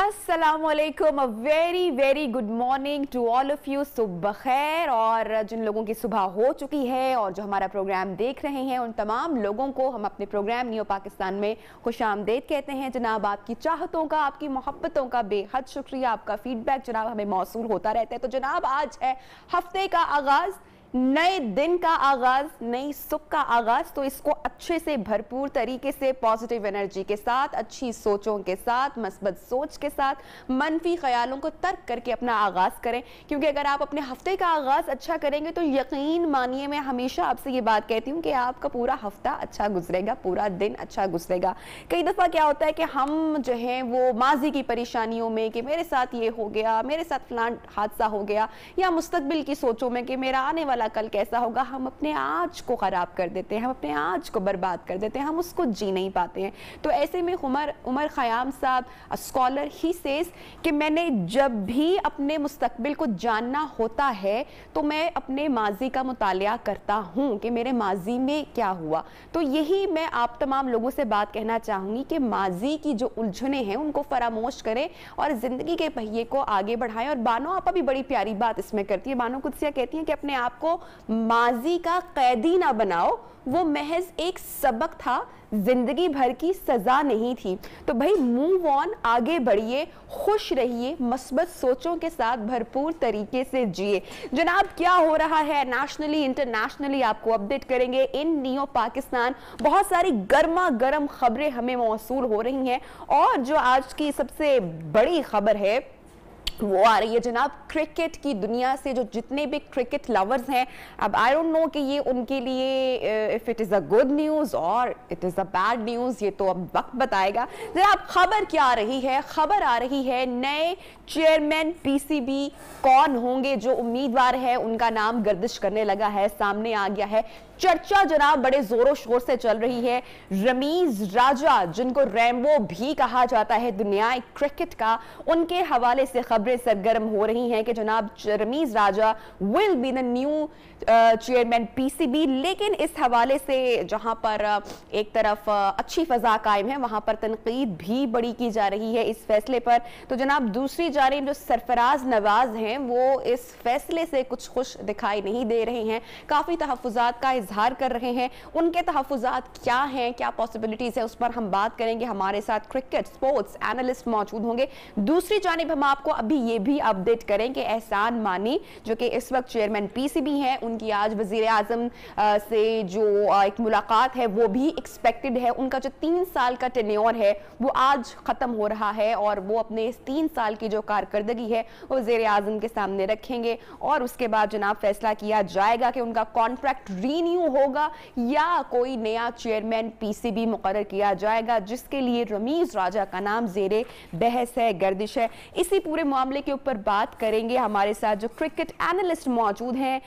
अस्सलामुअलैकुम, a very very good morning to all of you. सुबह खैर। और जिन लोगों की सुबह हो चुकी है और जो हमारा प्रोग्राम देख रहे हैं उन तमाम लोगों को हम अपने प्रोग्राम नियो पाकिस्तान में खुशामदीद कहते हैं। जनाब, आपकी चाहतों का, आपकी मोहब्बतों का बेहद शुक्रिया। आपका फीडबैक जनाब हमें मौसूल होता रहता है। तो जनाब, आज है हफ्ते का आगाज़, नए दिन का आगाज, नई सुख का आगाज। तो इसको अच्छे से भरपूर तरीके से पॉजिटिव एनर्जी के साथ, अच्छी सोचों के साथ, मस्बत सोच के साथ, मनफी ख्यालों को तर्क करके अपना आगाज करें। क्योंकि अगर आप अपने हफ्ते का आगाज अच्छा करेंगे तो यकीन मानिए, मैं हमेशा आपसे ये बात कहती हूँ कि आपका पूरा हफ्ता अच्छा गुजरेगा, पूरा दिन अच्छा गुजरेगा। कई दफा क्या होता है कि हम जो है वो माजी की परेशानियों में कि मेरे साथ ये हो गया, मेरे साथ फलान हादसा हो गया, या मुस्तकबिल की सोचों में कि मेरा आने वाला कल कैसा होगा, हम अपने आज को खराब कर देते हैं, हम अपने आज को बर्बाद कर देते हैं, हम उसको जी नहीं पाते हैं। तो ऐसे में उमर खयाम साहब, स्कॉलर, ही सेज कि मैंने जब भी अपने मुस्तकबिल को जानना होता है तो मैं अपने माजी का मुतालिया करता हूं कि मेरे माजी में क्या हुआ। तो यही मैं आप तमाम लोगों से बात कहना चाहूंगी कि माजी की जो उलझने हैं उनको फरामोश करें और जिंदगी के पहिए को आगे बढ़ाएं। और बानो आपा भी बड़ी प्यारी बात इसमें करती है। बानो कुदसिया कहती हैं कि अपने आप को माजी का कैदी ना बनाओ, वो महज एक सबक था, जिंदगी भर की सजा नहीं थी। तो भाई मूव ऑन, आगे बढ़िए, खुश रहिए, मस्बत सोचों के साथ भरपूर तरीके से जिए। जनाब, क्या हो रहा है नेशनली इंटरनेशनली आपको अपडेट करेंगे इन नियो पाकिस्तान। बहुत सारी गर्मा गर्म खबरें हमें मौसूल हो रही हैं और जो आज की सबसे बड़ी खबर है वो आ रही है जनाब क्रिकेट की दुनिया से। जो जितने भी क्रिकेट लवर्स हैं, अब आई डोंट नो कि ये उनके लिए if it is a good news और it is a bad news, ये तो अब वक्त बताएगा। जनाब, खबर क्या आ रही है? खबर आ रही है नए चेयरमैन पीसीबी कौन होंगे। जो उम्मीदवार है उनका नाम गर्दिश करने लगा है, सामने आ गया है। चर्चा जनाब बड़े जोरों शोर से चल रही है। रमीज राजा, जिनको रैम्बो भी कहा जाता है दुनिया क्रिकेट का, उनके हवाले से खबरें सरगर्म हो रही हैं कि जनाब Ramiz Raja will be the new chairman PCB. लेकिन इस हवाले से जहां पर एक तरफ अच्छी फजा कायम है, वहां पर तनकीद भी बड़ी की जा रही है इस फैसले पर। तो जनाब दूसरी जानिब जो सरफराज नवाज हैं वो इस फैसले से कुछ खुश दिखाई नहीं दे रहे हैं, काफी तहफ्फुजात का इजहार कर रहे हैं। उनके तहफ्फुजात क्या हैं, क्या पॉसिबिलिटीज है, उस पर हम बात करेंगे। हमारे साथ क्रिकेट स्पोर्ट्स एनालिस्ट मौजूद होंगे। दूसरी जानिब हम आपको अभी ये भी अपडेट करें कि एहसान मानी, जो कि इस वक्त चेयरमैन पीसीबी हैं, उनकी आज वजीर आजम से जो एक मुलाकात है वो भी एक्सपेक्टेड है। उनका जो 3 साल का टेन्योर है वो आज खत्म हो रहा है और वो अपने इस 3 साल की जो कारकर्दगी है वो वजीर आजम के सामने रखेंगे और उसके बाद जनाब फैसला किया जाएगा कि उनका कॉन्ट्रैक्ट रीन्यू होगा या कोई नया चेयरमैन पीसीबी मुकर्रर किया जाएगा, जिसके लिए रमीज राजा का नाम जेरे बहस है, गर्दिश है। इसी पूरे मामले के ऊपर बात करेंगे। हमारे साथ जो क्रिकेट एनालिस्ट मौजूद हैं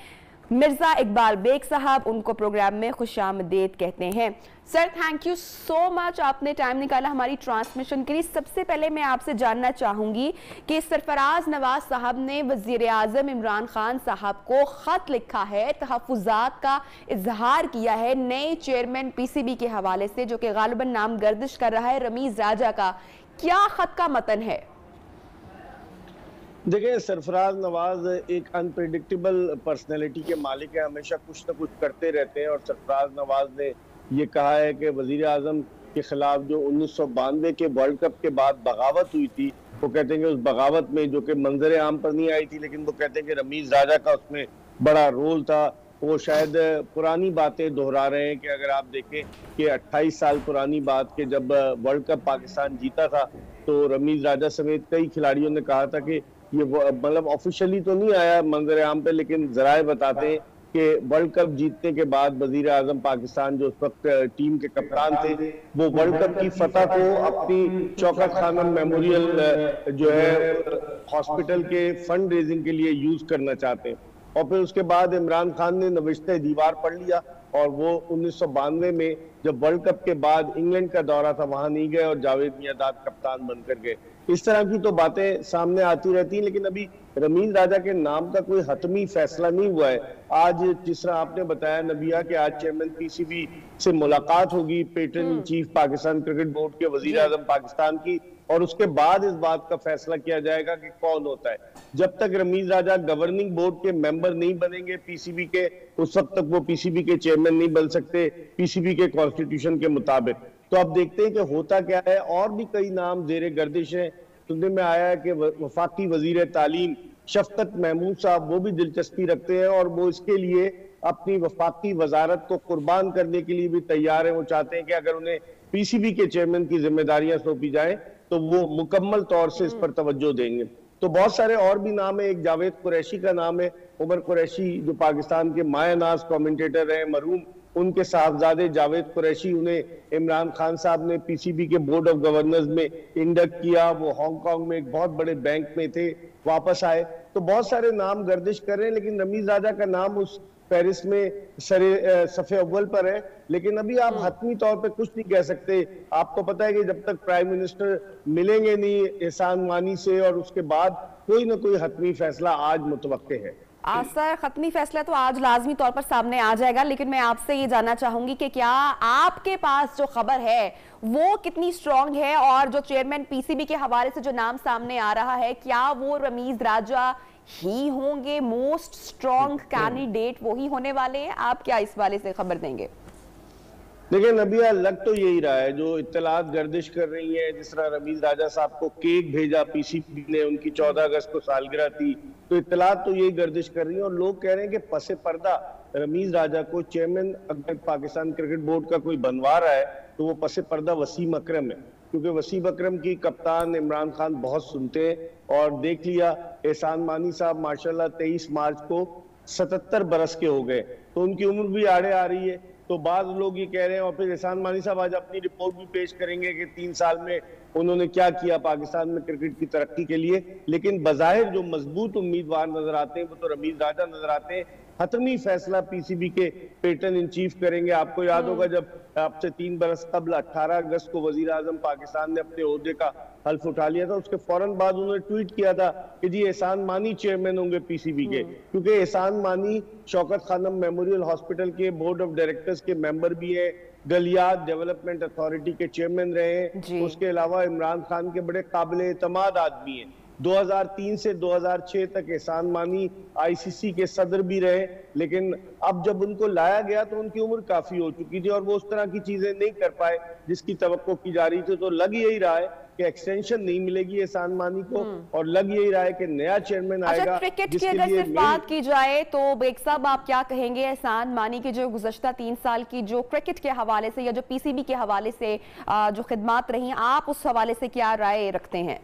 मिर्जा इकबाल बेग साहब, उनको प्रोग्राम में खुशामदीद कहते हैं। Sir, thank you so much, आपने टाइम निकाला हमारी ट्रांसमिशन के लिए। सबसे पहले मैं आपसे जानना चाहूंगी कि सरफराज नवाज साहब ने वजीर आजम इमरान खान साहब को खत लिखा है, तहफ्फुजात का इजहार किया है नए चेयरमैन पीसीबी के हवाले से, जो कि गालिबन नाम गर्दिश कर रहा है रमीज राजा का। क्या खत का मतन है? देखिए, सरफराज नवाज एक अनप्रेडिक्टेबल पर्सनैलिटी के मालिक है, हमेशा कुछ ना कुछ करते रहते हैं। और सरफराज नवाज ने ये कहा है कि वजीर आजम के खिलाफ जो 1992 के वर्ल्ड कप के बाद बगावत हुई थी, वो कहते हैं कि उस बगावत में, जो कि मंजर आम पर नहीं आई थी, लेकिन वो कहते हैं कि रमीज राजा का उसमें बड़ा रोल था। वो शायद पुरानी बातें दोहरा रहे हैं कि अगर आप देखें कि 28 साल पुरानी बात के जब वर्ल्ड कप पाकिस्तान जीता था तो रमीज राजा समेत कई खिलाड़ियों ने कहा था कि ये मतलब ऑफिशियली तो नहीं आया मंजर आम पे, लेकिन जराए बताते हैं कि वर्ल्ड कप जीतने के बाद वजीर आजम पाकिस्तान जो उस वक्त टीम के कप्तान थे, वो वर्ल्ड कप की फतह को अपनी चौकत खानम मेमोरियल जो है हॉस्पिटल के फंड रेजिंग के लिए यूज करना चाहते हैं। और फिर उसके बाद इमरान खान ने नविश्ते दीवार पढ़ लिया और वो 1992 में जब वर्ल्ड कप के बाद इंग्लैंड का दौरा था वहां नहीं गए और जावेद मियांदाद कप्तान बनकर गए। इस तरह की तो बातें सामने आती रहती हैं, लेकिन अभी रमीज राजा के नाम का कोई हतमी फैसला नहीं हुआ है। आज जिस तरह आपने बताया नबिया कि आज चेयरमैन पीसीबी से मुलाकात होगी, pattern in chief Pakistan cricket board के वजीर आजम पाकिस्तान की, और उसके बाद इस बात का फैसला किया जाएगा कि कौन होता है। जब तक रमीज राजा गवर्निंग बोर्ड के मेंबर नहीं बनेंगे पीसीबी के, उस वक्त तक वो पीसीबी के चेयरमैन नहीं बन सकते पीसीबी के कॉन्स्टिट्यूशन के मुताबिक। तो अब देखते हैं कि होता क्या है। और भी कई नाम जेरे गर्दिश हैं। सुनने में आया है कि वफाकी वजीर तालीम शफकत महमूद साहब वो भी दिलचस्पी रखते हैं और वो इसके लिए अपनी वफाकी वजारत को कुर्बान करने के लिए भी तैयार है। वो चाहते हैं कि अगर उन्हें पीसीबी के चेयरमैन की जिम्मेदारियां सौंपी जाए तो वो मुकम्मल तौर से इस पर तवज्जो देंगे। तो बहुत सारे और भी नाम है। एक जावेद कुरैशी का नाम है। उमर कुरैशी जो पाकिस्तान के मायानाज कमेंटेटर रहे मरहूम, उनके साहबजादे जावेद कुरैशी, उन्हें इमरान खान साहब ने पीसीबी के बोर्ड ऑफ गवर्नर्स में इंडक्ट किया। वो हांगकांग में एक बहुत बड़े बैंक में थे, वापस आए। तो बहुत सारे नाम गर्दिश कर रहे हैं, लेकिन रमीज राजा का नाम उस पेरिस में सफ़े अव्वल पर है। लेकिन अभी आप हतमी तौर पे कुछ नहीं कह सकते। आपको पता है कि जब तक प्राइम मिनिस्टर मिलेंगे नहीं एहसान मानी से, और उसके बाद कोई ना कोई हतमी फैसला आज मुतवक्के है। सर, खत्मी फैसला तो आज लाजमी तौर पर सामने आ जाएगा, लेकिन मैं आपसे ये जानना चाहूंगी कि क्या आपके पास जो खबर है वो कितनी स्ट्रांग है, और जो चेयरमैन पीसीबी के हवाले से जो नाम सामने आ रहा है, क्या वो रमीज राजा ही होंगे? मोस्ट स्ट्रांग कैंडिडेट वो ही होने वाले हैं? आप क्या इस वाले से खबर देंगे? देखिए नबिया, लग तो यही रहा है। जो इत्तलात गर्दिश कर रही है, जिस तरह रमीज राजा साहब को केक भेजा पीसीबी ने, उनकी 14 अगस्त को सालगिरह थी, तो इत्तलात तो यही गर्दिश कर रही है। और लोग कह रहे हैं कि पसे पर्दा रमीज राजा को चेयरमैन अगर पाकिस्तान क्रिकेट बोर्ड का कोई बनवा रहा है तो वो पसे पर्दा वसीम अकरम है, क्योंकि वसीम अकरम की कप्तान इमरान खान बहुत सुनते हैं। और देख लिया एहसान मानी साहब माशाल्लाह 23 मार्च को 77 बरस के हो गए, तो उनकी उम्र भी आड़े आ रही है। तो बाद लोग ये कह रहे हैं, और फिर एहसान मानी साहब आज अपनी रिपोर्ट भी पेश करेंगे कि 3 साल में उन्होंने क्या किया पाकिस्तान में क्रिकेट की तरक्की के लिए। लेकिन बज़ाहिर जो मजबूत उम्मीदवार नजर आते हैं वो तो रमीज राजा नजर आते हैं। हतमी फैसला पीसीबी के पेटर्न इन चीफ करेंगे। आपको याद होगा जब आपसे 3 बरस कबल 18 अगस्त को वजीर आजम पाकिस्तान ने अपने ओहदे का हल्फ उठा लिया था, उसके फौरन बाद उन्होंने ट्वीट किया था कि जी एहसान मानी चेयरमैन होंगे पीसीबी के, क्योंकि एहसान मानी शौकत खानम मेमोरियल हॉस्पिटल के बोर्ड ऑफ डायरेक्टर्स के मेंबर भी है, गलियात डेवलपमेंट अथॉरिटी के चेयरमैन रहे हैं। उसके अलावा इमरान खान के बड़े काबिल एतमाद आदमी हैं। 2003 से 2006 तक एहसान मानी आईसीसी के सदर भी रहे, लेकिन अब जब उनको लाया गया तो उनकी उम्र काफी हो चुकी थी और वो उस तरह की चीजें नहीं कर पाए जिसकी तवक्को की जा रही थी। तो लग यही रहा है कि एक्सटेंशन नहीं मिलेगी एहसान मानी को, और लग यही रहा है कि नया चेयरमैन आएगा। क्रिकेट की अगर सिर्फ बात की जाए तो बेग साहब आप क्या कहेंगे एहसान मानी की जो गुज़श्ता 3 साल की जो क्रिकेट के हवाले से या जो पीसीबी के हवाले से जो खिदमात रही, आप उस हवाले से क्या राय रखते हैं?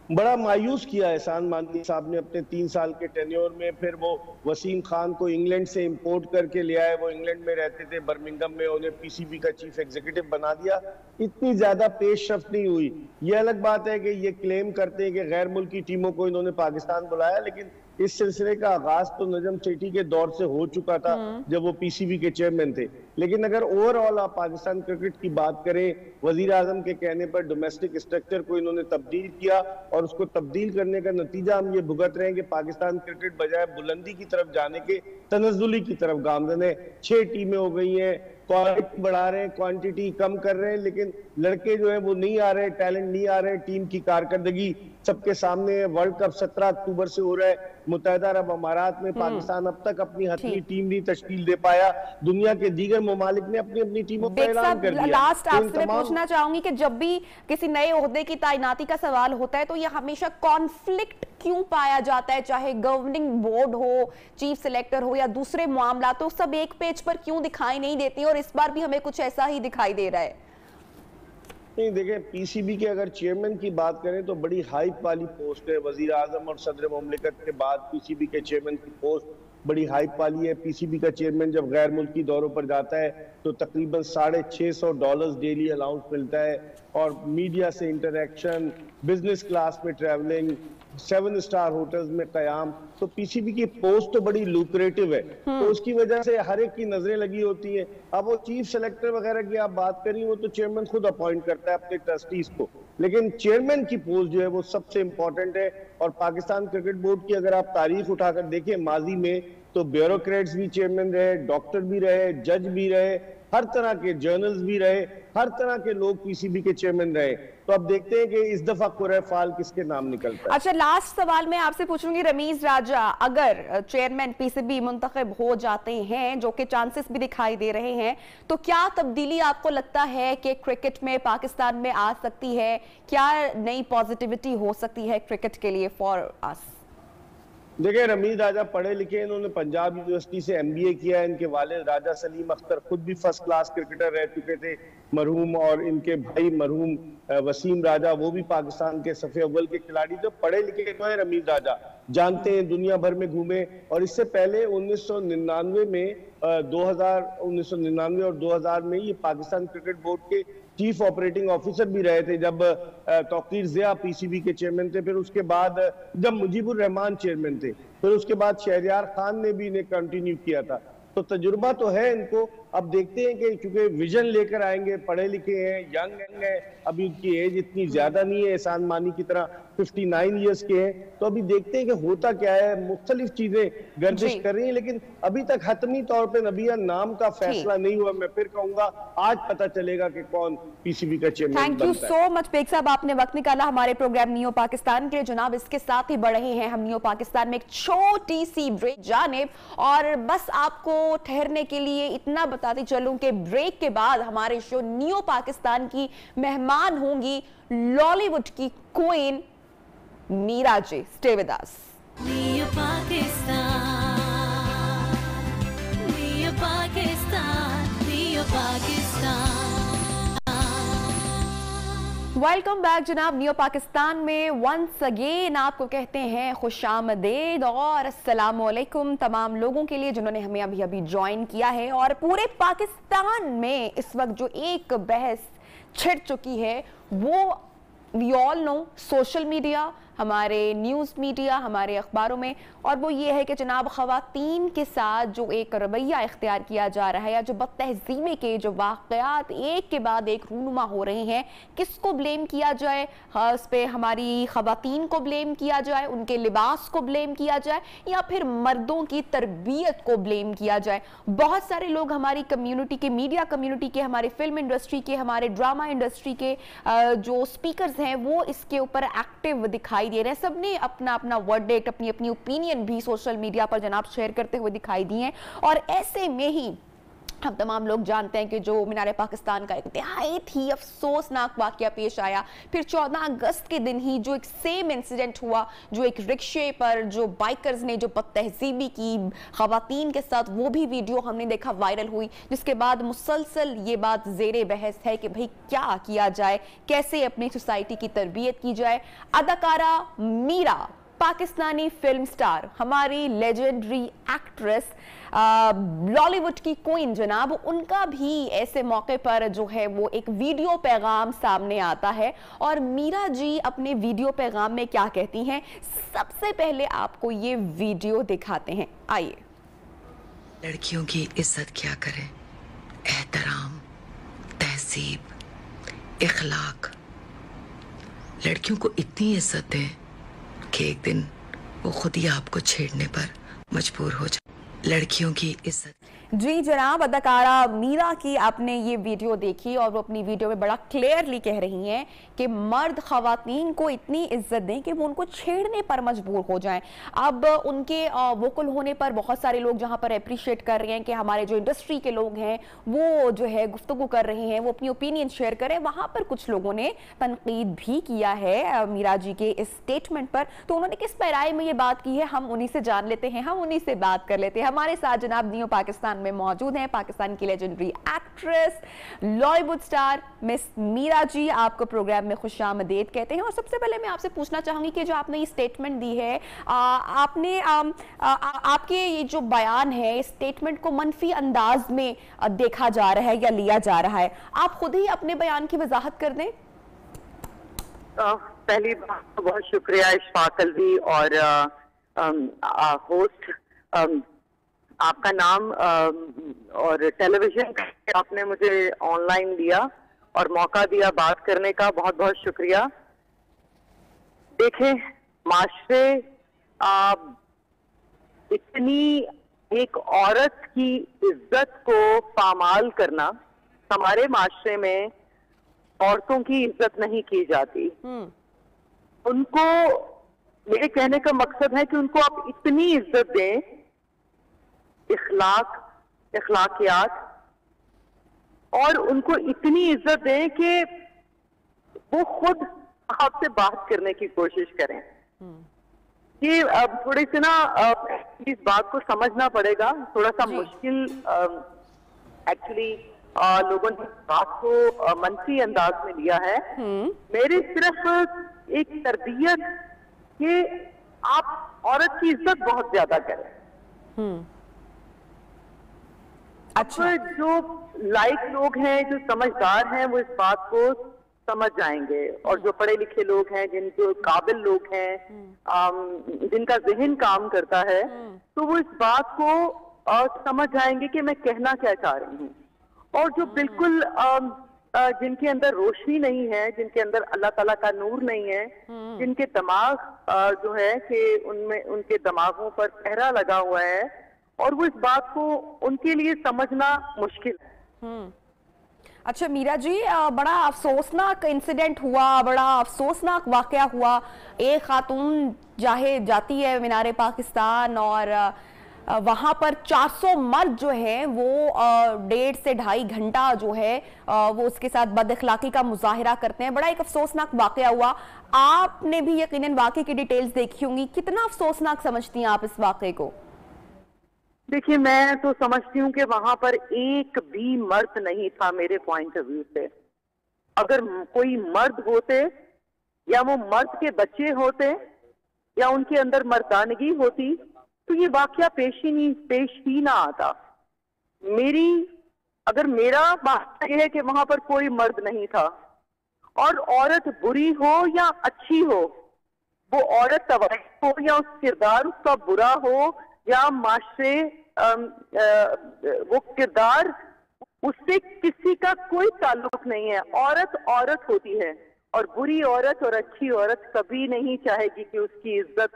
बड़ा मायूस किया एहसान मानी साहब ने अपने 3 साल के टेन्योर में। फिर वो वसीम खान को इंग्लैंड से इंपोर्ट करके ले आए, वो इंग्लैंड में रहते थे बर्मिंघम में, उन्हें पीसीबी का चीफ एग्जीक्यूटिव बना दिया। इतनी ज्यादा पेशरफ्त नहीं हुई। ये अलग बात है कि ये क्लेम करते हैं कि गैर मुल्की टीमों को इन्होंने पाकिस्तान बुलाया, लेकिन इस सिलसिले का आगाज तो नजम सेठी के दौर से हो चुका था जब वो पीसीबी के चेयरमैन थे। लेकिन अगर ओवरऑल आप पाकिस्तान क्रिकेट की बात करें, वजीर आजम के कहने पर डोमेस्टिक स्ट्रक्चर को इन्होंने तब्दील किया, और उसको तब्दील करने का नतीजा हम ये भुगत रहे हैं कि पाकिस्तान क्रिकेट बजाय बुलंदी की तरफ जाने के तनज़्ज़ुली की तरफ गामज़न है। 6 टीमें हो गई हैं, क्वालिटी बढ़ा रहे हैं, क्वांटिटी कम कर रहे हैं, लेकिन लड़के जो है वो नहीं आ रहे, टैलेंट नहीं आ रहे। टीम की कारकर्दगी सबके सामने है। वर्ल्ड कप 17 अक्टूबर से हो रहा है मुत्तहिदा अरब अमारात में। पाकिस्तान अब तक अपनी हथली टीम नहीं तश्कील दे पाया। दुनिया के दीगर ममालिक ने अपनी अपनी टीमों का ऐलान कर दिया। लास्ट आपसे मैं पूछना चाहूंगी कि जब भी किसी नए ओहदे की तैनाती का सवाल होता है तो यह हमेशा कॉन्फ्लिक्ट क्यों पाया जाता है? चाहे गवर्निंग बोर्ड हो, चीफ सिलेक्टर हो या दूसरे मामला, तो सब एक पेज पर क्यों दिखाई नहीं देती? और इस बार भी हमें कुछ ऐसा ही दिखाई दे रहा है। नहीं, देखें पीसीबी के अगर चेयरमैन की बात करें तो बड़ी हाइप वाली पोस्ट है। वजीर आजम और सदर मुमलिकत के बाद पीसीबी के चेयरमैन की पोस्ट बड़ी हाइप वाली है। पीसीबी का चेयरमैन जब गैर मुल्की दौरों पर जाता है तो तकरीबन $650 डेली अलाउंस मिलता है, और मीडिया से इंटरेक्शन, बिजनेस क्लास में ट्रैवलिंग, 7 स्टार होटल्स में कयाम, तो पीसीबी की पोस्ट तो बड़ी लुक्रेटिव है, तो उसकी वजह से हर एक की नजरें लगी होती है। अब वो चीफ सेलेक्टर वगैरह की आप बात करी, वो तो चेयरमैन खुद अपॉइंट करता है अपने ट्रस्टीज को, लेकिन चेयरमैन की पोस्ट जो है वो सबसे इंपॉर्टेंट है। और पाकिस्तान क्रिकेट बोर्ड की अगर आप तारीख उठाकर देखें माजी में, तो ब्यूरोक्रेट्स भी चेयरमैन रहे, डॉक्टर भी रहे, जज भी रहे, हर तरह के जर्नल्स भी रहे, हर तरह के लोग पीसीबी के चेयरमैन रहे। तो अब देखते हैं कि इस दफा कुरैफ फाल किसके नाम निकलता है। अच्छा, लास्ट सवाल मैं आपसे पूछूंगी रमीज राजा, अगर चेयरमैन पीसीबी मुंतखब हो जाते हैं, जो कि चांसेस भी दिखाई दे रहे हैं, तो क्या तब्दीली आपको लगता है कि क्रिकेट में पाकिस्तान में आ सकती है? क्या नई पॉजिटिविटी हो सकती है क्रिकेट के लिए फॉर अस? देखिए, रमीज राजा पढ़े लिखे, इन्होंने पंजाब यूनिवर्सिटी से एमबीए किया है। इनके वालिद राजा सलीम अख्तर खुद भी फर्स्ट क्लास क्रिकेटर रह चुके थे मरहूम, और इनके भाई मरहूम वसीम राजा, वो भी पाकिस्तान के सफ़े अव्वल के खिलाड़ी। जो पढ़े लिखे तो है रमीज राजा, जानते हैं, दुनिया भर में घूमे। और इससे पहले 1999 में 1999 और 2000 में ये पाकिस्तान क्रिकेट बोर्ड के चीफ ऑपरेटिंग ऑफिसर भी रहे थे, जब तौकीर ज़िया पीसीबी के चेयरमैन थे। फिर उसके बाद जब मुजीबुर रहमान चेयरमैन थे, फिर उसके बाद शहरयार खान ने भी इन्हें कंटिन्यू किया था। तो तजुर्बा तो है इनको। अब देखते हैं कि चूंकि विजन लेकर आएंगे, पढ़े लिखे हैं, यंग है, अभी उनकी एज इतनी ज्यादा नहीं है, एहसान मानी की तरह 59 ईयर्स के हैं। तो अभी देखते हैं कि होता क्या है। मुख्तलिफ चीजें गर्दिश कर रही हैं, लेकिन अभी तक हतमी तौर पर नबिया नाम का फैसला नहीं हुआ। मैं फिर कहूंगा आज पता चलेगा कि कौन पीसीबी का चेयरमैन बनता है। Thank you so much Baig साहब, आपने वक्त निकाला हमारे प्रोग्राम नियो पाकिस्तान के लिए। जनाब, इसके साथ ही बढ़ रहे हैं हम नियो पाकिस्तान में एक छोटी सी ब्रेक जानिब, और बस आपको ठहरने के लिए इतना बताती चलूं कि ब्रेक के बाद हमारे शो नियो पाकिस्तान की मेहमान होंगी लॉलीवुड की queen Meera ji. Stay with us. Neo Pakistan, Neo Pakistan, Neo Pakistan. Welcome back जनाब। नियो पाकिस्तान में वंस अगेन आपको कहते हैं खुशामदीद और अस्सलाम वालेकुम तमाम लोगों के लिए जिन्होंने हमें अभी अभी ज्वाइन किया है। और पूरे पाकिस्तान में इस वक्त जो एक बहस छिड़ चुकी है, वो we all know, social media, हमारे न्यूज़ मीडिया, हमारे अखबारों में, और वो ये है कि जनाब ख़वातीन के साथ जो एक रवैया इख्तियार किया जा रहा है, या जो बदतहज़ीमी के जो वाक़यात एक के बाद एक रूनुमा हो रहे हैं, किसको ब्लेम किया जाए? उस पर हमारी ख़वातीन को ब्लेम किया जाए, उनके लिबास को ब्लेम किया जाए, या फिर मर्दों की तरबियत को ब्लेम किया जाए? बहुत सारे लोग हमारी कम्युनिटी के, मीडिया कम्युनिटी के, हमारे फिल्म इंडस्ट्री के, हमारे ड्रामा इंडस्ट्री के जो स्पीकर्स हैं, वो इसके ऊपर एक्टिव दिखाई दे रहे हैं। सबने अपना अपना वर्डिक्ट, अपनी अपनी ओपिनियन भी सोशल मीडिया पर जनाब शेयर करते हुए दिखाई दिए हैं। और ऐसे में ही हम तमाम लोग जानते हैं कि जो मीनार पाकिस्तान का इंतहाई ही अफसोसनाक वाकया पेश आया, फिर 14 अगस्त के दिन ही जो एक सेम इंसिडेंट हुआ, जो एक रिक्शे पर जो बाइकर्स ने जो बदतहजीबी की खवातीन के साथ, वो भी वीडियो हमने देखा वायरल हुई, जिसके बाद मुसलसल ये बात ज़ेरे बहस है कि भाई क्या किया जाए, कैसे अपनी सोसाइटी की तरबियत की जाए। अदाकारा मीरा, पाकिस्तानी फिल्म स्टार, हमारी लेजेंडरी एक्ट्रेस, बॉलीवुड की क्वीन जनाब, उनका भी ऐसे मौके पर जो है वो एक वीडियो पैगाम सामने आता है। और मीरा जी अपने वीडियो पैगाम में क्या कहती हैं, सबसे पहले आपको ये वीडियो दिखाते हैं, आइए। लड़कियों की इज्जत क्या करें, एहतराम, तहजीब, इखलाक। लड़कियों को इतनी इज्जत दें कि एक दिन वो खुद ही आपको छेड़ने पर मजबूर हो जाए। लड़कियों की इज्जत। जी जनाब, अदाकारा मीरा की आपने ये वीडियो देखी, और वो अपनी वीडियो में बड़ा क्लियरली कह रही हैं कि मर्द खवातीन को इतनी इज्जत दें कि वो उनको छेड़ने पर मजबूर हो जाएं। अब उनके वोकल होने पर बहुत सारे लोग जहां पर अप्रिशिएट कर रहे हैं कि हमारे जो इंडस्ट्री के लोग हैं वो जो है गुफ्तगू कर रहे हैं, वो अपनी ओपिनियन शेयर करें। वहां पर कुछ लोगों ने तनकीद भी किया है मीरा जी के इस स्टेटमेंट पर। तो उन्होंने किस पैराए में ये बात की है, हम उन्हीं से जान लेते हैं, हम उन्हीं से बात कर लेते हैं। हमारे साथ जनाब नियो पाकिस्तान में मौजूद हैं पाकिस्तान की legendary actress, Lollywood star miss Meera ji. आपको प्रोग्राम में खुशामदीद कहते हैं। और सबसे पहले मैं आपसे पूछना चाहूंगी कि जो आपने ये स्टेटमेंट दी है, आपने आपके ये जो बयान है, इस स्टेटमेंट को मनफी अंदाज में देखा जा रहा है या लिया जा रहा है? आप खुद ही अपने बयान की वजाहत कर दें। पहली बात तो बहुत शुक्रिया इशफाक अलवी और होस्ट, आपका नाम और टेलीविजन आपने मुझे ऑनलाइन लिया और मौका दिया बात करने का, बहुत बहुत शुक्रिया। देखें, माशरे इतनी एक औरत की इज्जत को पामाल करना, हमारे माशरे में औरतों की इज्जत नहीं की जाती। उनको, मेरे कहने का मकसद है कि उनको आप इतनी इज्जत दें, इखलाकियात, और उनको इतनी इज्जत दें कि वो खुद आपसे बात करने की कोशिश करें। ये अब थोड़ी सी ना इस बात को समझना पड़ेगा, थोड़ा सा मुश्किल एक्चुअली लोगों ने बात को मंफी अंदाज में लिया है। मेरी सिर्फ एक तरबियत कि आप औरत की इज्जत बहुत ज्यादा करें। अच्छा, जो लाइक लोग हैं, जो समझदार हैं, वो इस बात को समझ जाएंगे, और जो पढ़े लिखे लोग हैं, जिनको काबिल लोग हैं, जिनका जिहन काम करता है, तो वो इस बात को समझ जाएंगे कि मैं कहना क्या चाह रही हूँ। और जो बिल्कुल जिनके अंदर रोशनी नहीं है, जिनके अंदर अल्लाह ताला का नूर नहीं है, जिनके दिमाग जो है कि उनमें, उनके दिमागों पर पहरा लगा हुआ है, और वो इस बात को उनके लिए समझना मुश्किल है। अच्छा मीरा जी, बड़ा अफसोसनाक इंसिडेंट हुआ, बड़ा अफसोसनाक वाकया हुआ। एक खातून जाती है मीनारे पाकिस्तान और वहां पर 400 मर्द जो है वो 1.5 से 2.5 घंटा जो है वो उसके साथ बदअखलाकी का मुजाहिरा करते हैं। बड़ा एक अफसोसनाक वाकया हुआ। आपने भी यकीनन वाकये की डिटेल्स देखी होंगी, कितना अफसोसनाक समझती हैं आप इस वाकये को? देखिए, मैं तो समझती हूँ कि वहां पर एक भी मर्द नहीं था मेरे पॉइंट ऑफ व्यू से। अगर कोई मर्द होते, या वो मर्द के बच्चे होते, या उनके अंदर मर्दानगी होती, तो ये वाकया पेश ही ना आता। अगर मेरा बात यह है कि वहां पर कोई मर्द नहीं था, और औरत बुरी हो या अच्छी हो, वो औरत तवाही हो या उस किरदार उसका बुरा हो, या माशरे वो किरदार, उससे किसी का कोई ताल्लुक नहीं है। औरत औरत होती है, और बुरी औरत और अच्छी औरत कभी नहीं चाहेगी कि उसकी इज्जत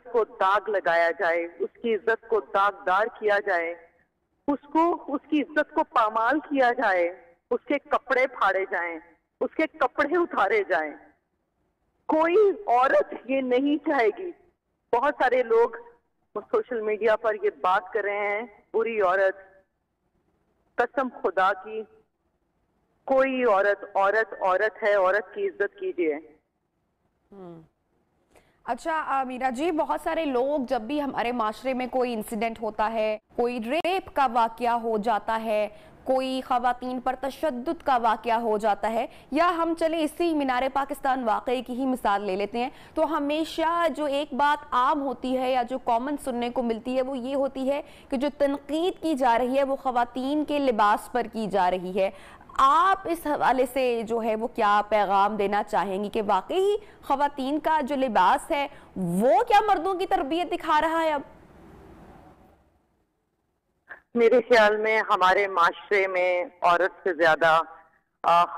को दाग लगाया जाए, उसकी इज्जत को दागदार किया जाए, उसकी इज्जत को पामाल किया जाए, उसके कपड़े फाड़े जाएं, उसके कपड़े उतारे जाएं। कोई औरत ये नहीं चाहेगी। बहुत सारे लोग सोशल मीडिया पर ये बात कर रहे हैं, बुरी औरत। कसम खुदा की, कोई औरत है, औरत की इज्जत कीजिए। अच्छा मीरा जी, बहुत सारे लोग, जब भी हमारे माशरे में कोई इंसिडेंट होता है, कोई रेप का वाकया हो जाता है, कोई खवातीन पर तशद्दुद का वाकया हो जाता है, या हम चले इसी मीनारे पाकिस्तान वाकये की ही मिसाल ले लेते हैं, तो हमेशा जो एक बात आम होती है या जो कॉमन सुनने को मिलती है वो ये होती है कि जो तनकीद की जा रही है वो खवातीन के लिबास पर की जा रही है। आप इस हवाले से जो है वो क्या पैगाम देना चाहेंगी कि वाकई खवातीन का जो लिबास है वो क्या मर्दों की तरबियत दिखा रहा है? अब मेरे ख्याल में हमारे माशरे में औरत से ज्यादा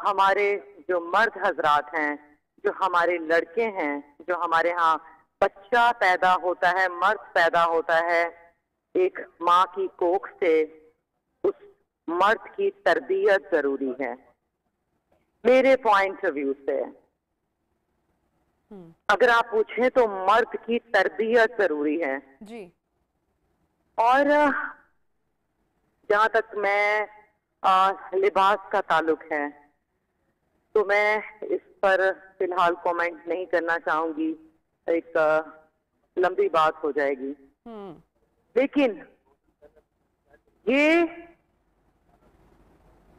हमारे जो मर्द हजरात हैं, जो हमारे लड़के हैं, जो हमारे यहाँ बच्चा पैदा होता है, मर्द पैदा होता है एक माँ की कोख से, उस मर्द की तरबियत जरूरी है मेरे पॉइंट ऑफ व्यू से। अगर आप पूछें तो मर्द की तरबियत जरूरी है जी। और जहां तक मैं लिबास का ताल्लुक है, तो मैं इस पर फिलहाल कमेंट नहीं करना चाहूंगी, एक लंबी बात हो जाएगी। लेकिन ये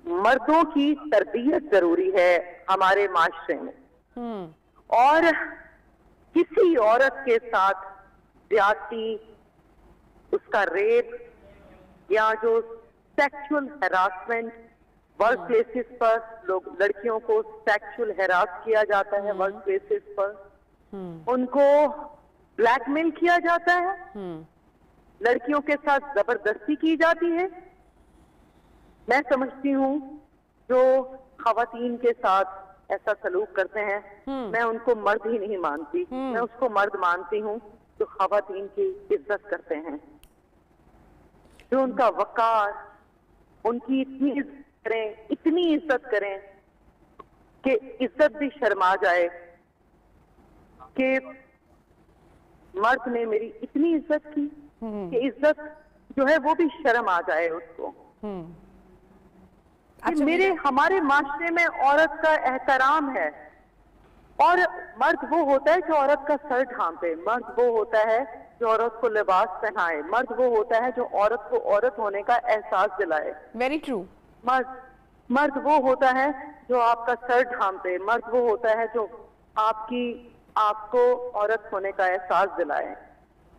मर्दों की तरबियत जरूरी है हमारे माशरे में, और किसी औरत के साथ ज्यादती, उसका रेप या जो सेक्सुअल हैरासमेंट वर्क प्लेसेस पर लोग लड़कियों को सेक्सुअल हैरास किया जाता है, वर्क प्लेसेस पर उनको ब्लैकमेल किया जाता है, लड़कियों के साथ जबरदस्ती की जाती है। मैं समझती हूँ जो खवातीन के साथ ऐसा सलूक करते हैं, मैं उनको मर्द ही नहीं मानती, मैं उसको मर्द मानती हूँ जो खवातीन की इज्जत करते हैं, जो उनका वकार, उनकी इतनी इज्जत करें कि इज्जत भी शर्मा जाए कि मर्द ने मेरी इतनी इज्जत की कि इज्जत जो है वो भी शर्म आ जाए उसको। कि मेरे हमारे माशरे में औरत का एहतराम है, और मर्द वो होता है जो औरत का सर ढांपे, मर्द वो होता है जो औरत को लिबास पहनाए, मर्द वो होता है जो औरत को औरत होने का एहसास दिलाए। Very true. मर्द वो होता है जो आपका सर ढांपे, मर्द वो होता है जो आपको औरत होने का एहसास दिलाए।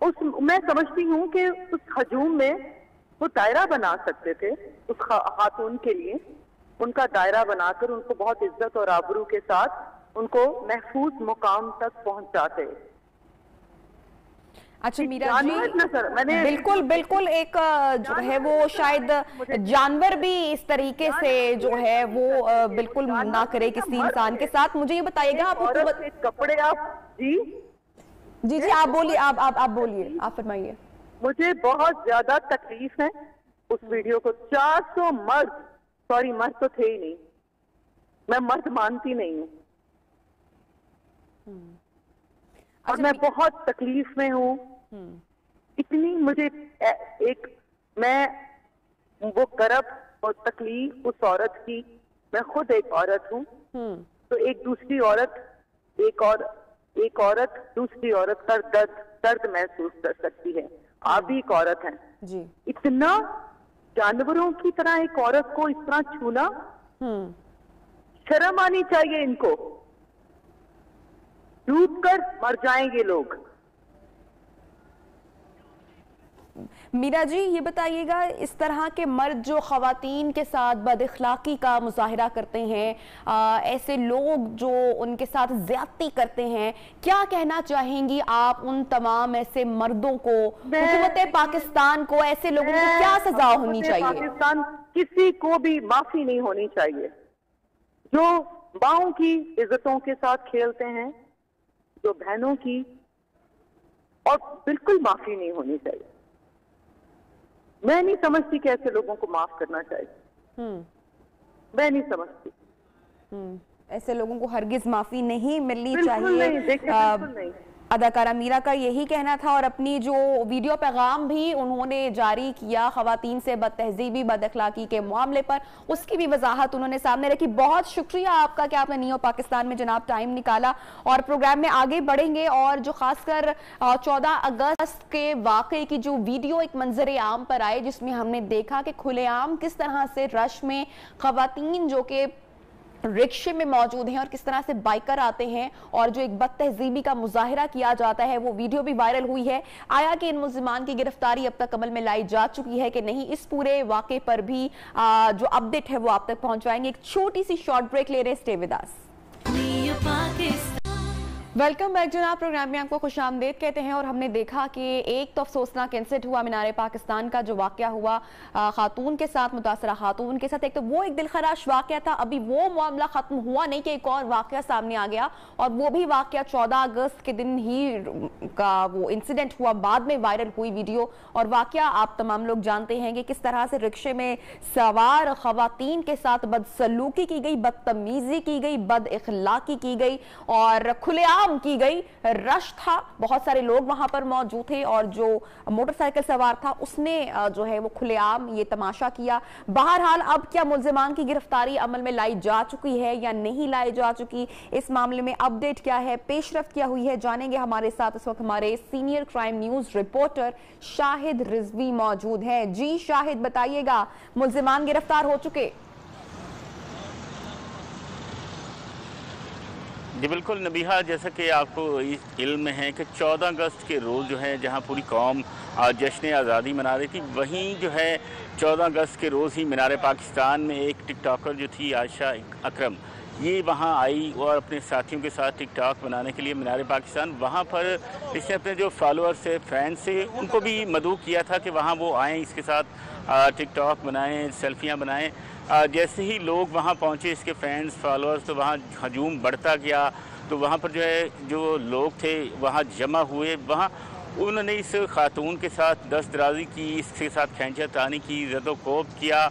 मैं समझती हूँ कि उस हजूम में वो दायरा बना सकते थे उस खातून के लिए, उनका दायरा बनाकर उनको बहुत इज्जत और आबरू के साथ उनको महफूज मुकाम तक पहुंचाते। अच्छा मीरा जी, बिल्कुल बिल्कुल एक जो है वो शायद जानवर भी इस तरीके से जो है वो बिल्कुल ना करे किसी इंसान के साथ। मुझे ये बताइएगा आप कपड़े आप जी जी जी आप बोलिए, आप बोलिए, आप फरमाइए। मुझे बहुत ज्यादा तकलीफ है उस वीडियो को। 400 मर्द, सॉरी मर्द तो थे ही नहीं, मैं मर्द मानती नहीं हूँ, और मैं बहुत तकलीफ में हूँ। इतनी मुझे मैं वो करब और तकलीफ उस औरत की, मैं खुद एक औरत हूँ, तो एक औरत दूसरी औरत का दर्द महसूस कर सकती है। आप भी एक औरत हैं जी। इतना जानवरों की तरह एक औरत को इस तरह छूना, शर्म आनी चाहिए इनको, डूब कर मर जाएंगे लोग। मीरा जी ये बताइएगा, इस तरह के मर्द जो खवातीन के साथ बदअखलाकी का मुजाहिरा करते हैं, ऐसे लोग जो उनके साथ ज्यादती करते हैं, क्या कहना चाहेंगी आप उन तमाम ऐसे मर्दों को, हुकूमत पाकिस्तान को, ऐसे लोगों को क्या सजा होनी चाहिए? पाकिस्तान किसी को भी माफी नहीं होनी चाहिए जो माओं की इज्जतों के साथ खेलते हैं, जो बहनों की, और बिल्कुल माफी नहीं होनी चाहिए। मैं नहीं समझती कि ऐसे लोगों को माफ करना चाहिए, मैं नहीं समझती। ऐसे लोगों को हरगिज माफी नहीं मिलनी बिल्कुल चाहिए। नहीं, बिल्कुल नहीं। अदाकारा मीरा का यही कहना था, और अपनी जो वीडियो पैगाम भी उन्होंने जारी किया खवातीन से बदतहजीबी बदअखलाकी के मामले पर, उसकी भी वजाहत उन्होंने सामने रखी। बहुत शुक्रिया आपका कि आपने नियो पाकिस्तान में जनाब टाइम निकाला, और प्रोग्राम में आगे बढ़ेंगे। और जो खासकर 14 अगस्त के वाकये की जो वीडियो एक मंजर आम पर आए, जिसमें हमने देखा कि खुलेआम किस तरह से रश में खवातीन जो कि रिक्शे में मौजूद हैं और किस तरह से बाइकर आते हैं और जो एक बदतहजीबी का मुजाहिरा किया जाता है, वो वीडियो भी वायरल हुई है। आया कि इन मुल्जिमान की गिरफ्तारी अब तक अमल में लाई जा चुकी है कि नहीं, इस पूरे वाक़े पर भी जो अपडेट है वो आप तक पहुंचवाएंगे। एक छोटी सी शॉर्ट ब्रेक ले रहे, stay with us. Welcome back जनाब, प्रोग्राम में आपको खुशामदीद कहते हैं। और हमने देखा कि एक तो अफसोसनाक इंसिडेंट हुआ मीनार पाकिस्तान का, जो वाकया हुआ खातून के साथ, मुतासरा खातून के साथ। एक तो वो एक दिलखराश वाकया था, अभी वो मामला खत्म हुआ नहीं कि एक और वाकया सामने आ गया, और वो भी वाकया 14 अगस्त के दिन ही का वो इंसिडेंट हुआ, बाद में वायरल हुई वीडियो। और वाकया आप तमाम लोग जानते हैं कि किस तरह से रिक्शे में सवार खवातीन के साथ बदसलूकी की गई, बदतमीजी की गई, बदअखलाकी की गई और खुलेआम की गई। रश था, बहुत सारे लोग वहां पर मौजूद थे, और जो मोटरसाइकिल सवार था उसने जो है वो खुलेआम ये तमाशा किया। बहरहाल अब क्या मुल्जिमान की गिरफ्तारी अमल में लाई जा चुकी है या नहीं लाई जा चुकी, इस मामले में अपडेट क्या है, पेशरफ्त क्या हुई है, जानेंगे। हमारे साथ इस वक्त हमारे senior crime news reporter Shahid Rizvi मौजूद हैं। जी शाहिद, बताइएगा, मुल्जिमान गिरफ्तार हो चुके? जी बिल्कुल नबीहा, जैसा कि आपको इस इल्म है कि 14 अगस्त के रोज़ जो है जहां पूरी कौम जश्न आज़ादी मना रही थी, वहीं जो है 14 अगस्त के रोज़ ही मीनार पाकिस्तान में एक टिकटॉकर जो थी आयशा अकरम, ये वहाँ आई और अपने साथियों के साथ टिकटॉक बनाने के लिए मीनार पाकिस्तान, वहाँ पर इसने अपने जो फॉलोअर्स से फैंस से उनको भी मदऊ किया था कि वहाँ वो आएँ, इसके साथ टिकटॉक बनाएँ, सेल्फियाँ बनाएँ। जैसे ही लोग वहाँ पहुँचे, इसके फैंस फॉलोअर्स, तो वहाँ हजूम बढ़ता गया। तो वहाँ पर जो है जो लोग थे वहाँ जमा हुए, वहाँ उन्होंने इस खातून के साथ दस्त दराजी की, इसके साथ खींचा तानी की, ज़दोकोब किया,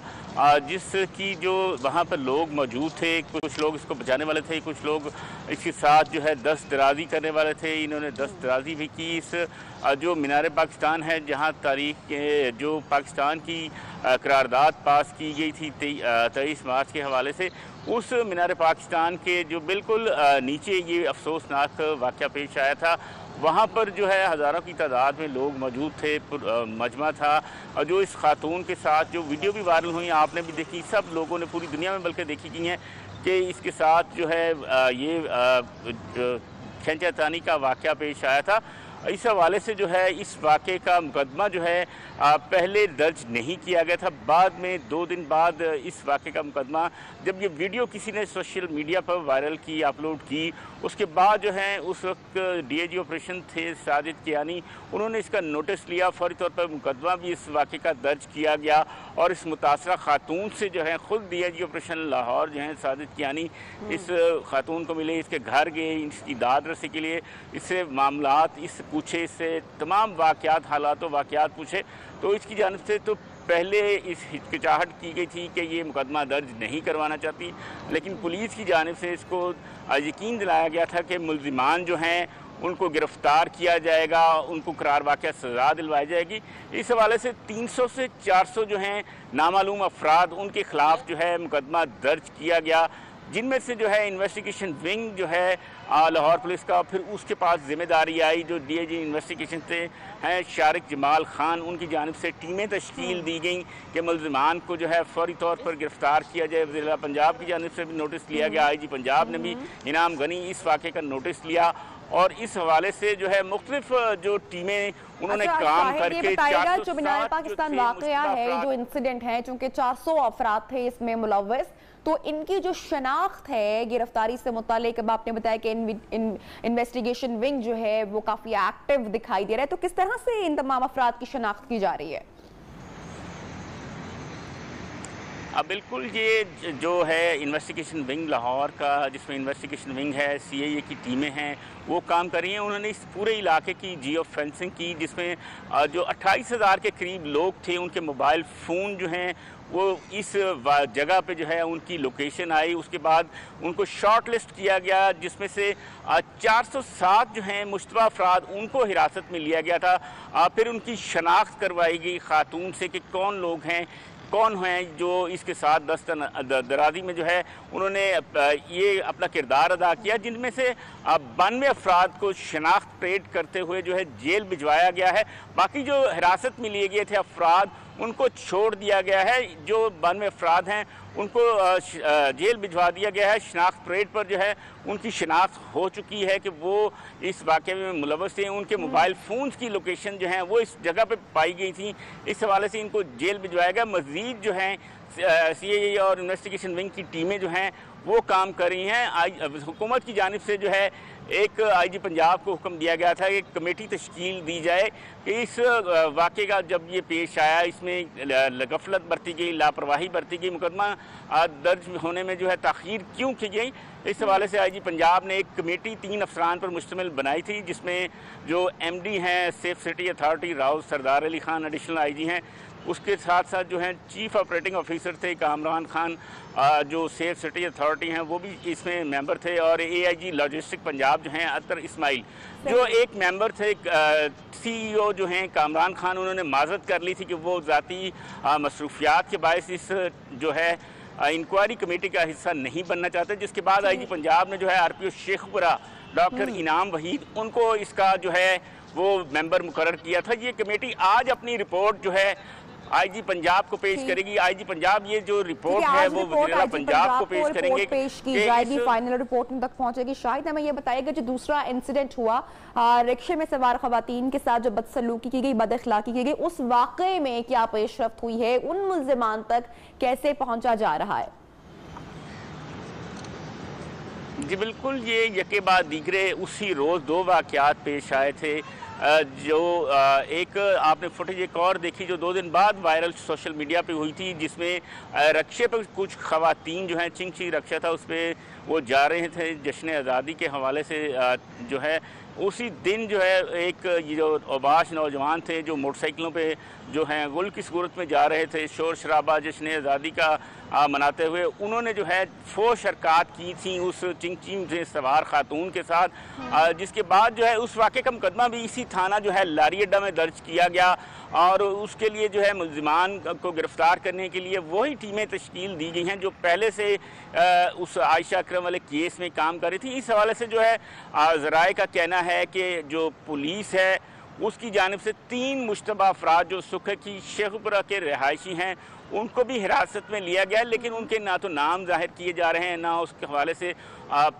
जिसकी जो वहाँ पर लोग मौजूद थे, कुछ लोग इसको बचाने वाले थे, कुछ लोग इसके साथ जो है दस्त दराजी करने वाले थे। इन्होंने दस्त दराजी भी की इस जो मीनार पाकिस्तान है, जहाँ तारीख के जो पाकिस्तान की करारदाद पास की गई थी 23 मार्च के हवाले से, उस मीनार पाकिस्तान के जो बिल्कुल नीचे ये अफसोसनाक वाक़या पेश आया था। वहाँ पर जो है हज़ारों की तादाद में लोग मौजूद थे, मजमा था, और जो इस खातून के साथ जो वीडियो भी वायरल हुई, आपने भी देखी, सब लोगों ने पूरी दुनिया में बल्कि देखी गई हैं कि इसके साथ जो है ये खींचातानी का वाक़या पेश आया था। इस हवाले से जो है इस वाक़े का मुकदमा जो है पहले दर्ज नहीं किया गया था। बाद में 2 दिन बाद इस वाक़े का मुकदमा, जब ये वीडियो किसी ने सोशल मीडिया पर वायरल की, अपलोड की, उसके बाद जो है उस वक्त डीआईजी ऑपरेशन थे साजिद कियानी, उन्होंने इसका नोटिस लिया। फौरी तौर पर मुकदमा भी इस वाक़े का दर्ज किया गया और इस मुतासरा खातून से जो है ख़ुद डीआईजी ऑपरेशन लाहौर जो है साजिद कियानी इस खातून को मिले, इसके घर गए, इसकी दाद रसी के लिए इससे मामलात इस पूछे, इससे तमाम वाक़यात, हालात व वाक़यात पूछे। तो इसकी जानिब से तो पहले इस हिचकिचाहट की गई थी कि ये मुकदमा दर्ज नहीं करवाना चाहती, लेकिन पुलिस की जानिब से इसको यकीन दिलाया गया था कि मुल्ज़िमान जो हैं उनको गिरफ़्तार किया जाएगा, उनको करार वाक़या सज़ा दिलवाई जाएगी। इस हवाले से 300 से 400 जो हैं नामालूम अफराद, उनके ख़िलाफ़ जो है मुकदमा दर्ज किया गया, जिनमें से जो है इन्वेस्टिगेशन विंग जो है लाहौर पुलिस का, फिर उसके पास ज़िम्मेदारी आई जो डीआईजी इन्वेस्टिगेशन से हैं शारिक जमाल खान, उनकी जानिब से टीमें तश्कील दी गई कि मुल्ज़िमान को जो है फौरी तौर पर गिरफ़्तार किया जाए। वज़ीर पंजाब की जानिब से भी नोटिस लिया गया, आईजी पंजाब ने भी इनाम गनी इस वाक़े का नोटिस लिया, और इस हवाले से जो है मुख्तलिफ जो टीमें उन्होंने काम करके जो मीनार पाकिस्तान वाक़या है, जो इंसिडेंट है, चूँकि 400 अफराद थे इसमें मुलव्वस, तो इनकी जो शनाख्त है गिरफ्तारी से मुतालिक, अब आपने बताया कि इन्वेस्टिगेशन विंग जो है वो काफ़ी एक्टिव दिखाई दे रहा है, तो किस तरह से इन तमाम अफराद की शनाख्त की जा रही है? बिल्कुल, ये जो है इन्वेस्टिगेशन विंग लाहौर का, जिसमें इन्वेस्टिगेशन विंग है, सीआईए की टीमें हैं, वो काम कर रही हैं। उन्होंने इस पूरे इलाके की जियो फेंसिंग की, जिसमें जो 28,000 के करीब लोग थे, उनके मोबाइल फ़ोन जो हैं वो इस जगह पे जो है उनकी लोकेशन आई। उसके बाद उनको शॉर्ट लिस्ट किया गया, जिसमें से 407 जो हैं मुश्तबा अफराद, उनको हिरासत में लिया गया था। फिर उनकी शनाख्त करवाई गई खातून से कि कौन लोग हैं, कौन हैं जो इसके साथ दस्त दराजी में जो है उन्होंने ये अपना किरदार अदा किया, जिनमें से 92 अफराद को शनाख्त पेड करते हुए जो है जेल भिजवाया गया है। बाकी जो हिरासत में लिए गए थे अफराद, उनको छोड़ दिया गया है। जो 92 अफराद हैं उनको जेल भिजवा दिया गया है। शनाख्त परेड पर जो है उनकी शनाख्त हो चुकी है कि वो इस वाक़े में मुलव्वस थे। उनके मोबाइल फ़ोन्स की लोकेशन जो है वो इस जगह पे पाई गई थी। इस हवाले से इनको जेल भिजवाया गया। मज़ीद जो हैं सीआईए और इन्वेस्टिगेशन विंग की टीमें जो हैं वो काम कर रही हैं। हुकूमत की जानिब से जो है एक आईजी पंजाब को हुक्म दिया गया था कि कमेटी तश्कील दी जाए कि इस वाक़े का जब ये पेश आया, इसमें गफलत बरती गई, लापरवाही बरती गई, मुकदमा दर्ज होने में जो है ताख़ीर क्यों की गई। इस हवाले से आईजी पंजाब ने एक कमेटी 3 अफसरान पर मुश्तमिल बनाई थी, जिसमें जो एमडी हैं सेफ सिटी अथॉरिटी राव सरदार अली खान एडिशनल आईजी हैं, उसके साथ साथ जो हैं चीफ ऑपरेटिंग ऑफिसर थे कामरान खान, जो सेफ सिटी अथॉरिटी हैं वो भी इसमें मेंबर थे, और एआईजी लॉजिस्टिक पंजाब जो हैं अतर इस्माइल जो एक मेंबर थे। सीईओ जो हैं कामरान खान, उन्होंने माजरत कर ली थी कि वो ज़ाती मसरूफियात के बायस इस जो है इंक्वायरी कमेटी का हिस्सा नहीं बनना चाहते, जिसके बाद आईजी पंजाब ने जो है आरपीओ शेखपुरा डॉक्टर इनाम वहीद, उनको इसका जो है वो मेंबर मुकर्रर किया था। ये कमेटी आज अपनी रिपोर्ट जो है आईजी पंजाब को पेश करेगी। आईजी पंजाब ये जो रिपोर्ट है आज वो रिपोर्ट वज़ीर आला आईजी पंजाब को पेश करेंगे, पेश की कि जाएगी, फाइनल रिपोर्ट तक पहुंचेगी। शायद हमें ये बताएगा जो दूसरा इंसिडेंट हुआ रिक्शे में सवार खवातीन के साथ जो बदसलूकी की गई, बदअखलाकी की गई, उस वाकये में क्या पेशरफ्त हुई है, उन मुल्जिमान तक कैसे पहुंचा जा रहा है? जी बिल्कुल, ये यके बाद दीगरे उसी रोज़ दो वाक़यात पेश आए थे। जो एक आपने फुटेज एक और देखी जो 2 दिन बाद वायरल सोशल मीडिया पे हुई थी, जिसमें रक्शे पर कुछ खवातीन जो हैं, चिंग रक्षा था उस पर वो जा रहे थे जश्न आज़ादी के हवाले से जो है। उसी दिन जो है एक ये जो अबाश नौजवान थे जो मोटरसाइकिलों पे जो हैं गुल की सूरत में जा रहे थे, शोर शराबा जश्न आज़ादी का मनाते हुए, उन्होंने जो है फोश हरकत की थी उस चिंग से सवार खातून के साथ, जिसके बाद जो है उस वाक़े का मुकदमा भी इसी थाना जो है लारी अड्डा में दर्ज किया गया और उसके लिए जो है मुल्जिमान को गिरफ्तार करने के लिए वही टीमें तश्कील दी गई हैं जो पहले से उस आयशा अकरम वाले केस में काम कर रही थी। इस हवाले से जो है ज़राए का कहना है कि जो पुलिस है उसकी जानिब से 3 मुश्तबा अफराद जो सुख की शेखपुरा के रहायशी हैं उनको भी हिरासत में लिया गया है, लेकिन उनके ना तो नाम जाहिर किए जा रहे हैं, ना उसके हवाले से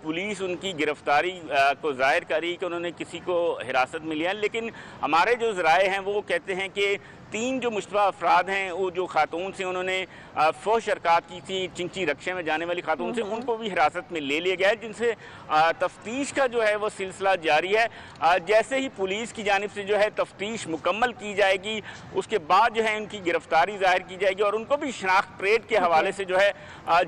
पुलिस उनकी गिरफ्तारी को जाहिर करी कि उन्होंने किसी को हिरासत में लिया। लेकिन हमारे जो ज़राए हैं वो कहते हैं कि 3 जो मुश्तबा अफराद हैं वो जो खातून से उन्होंने फोश हरकत की थी, चिंची रक्शे में जाने वाली खातून से, उनको भी हिरासत में ले लिया गया है, जिनसे तफ्तीश का जो है वो सिलसिला जारी है। जैसे ही पुलिस की जानिब से जो है तफ्तीश मुकम्मल की जाएगी उसके बाद जो है उनकी गिरफ्तारी जाहिर की जाएगी और उनको भी शनाख्त परेड के हवाले से जो है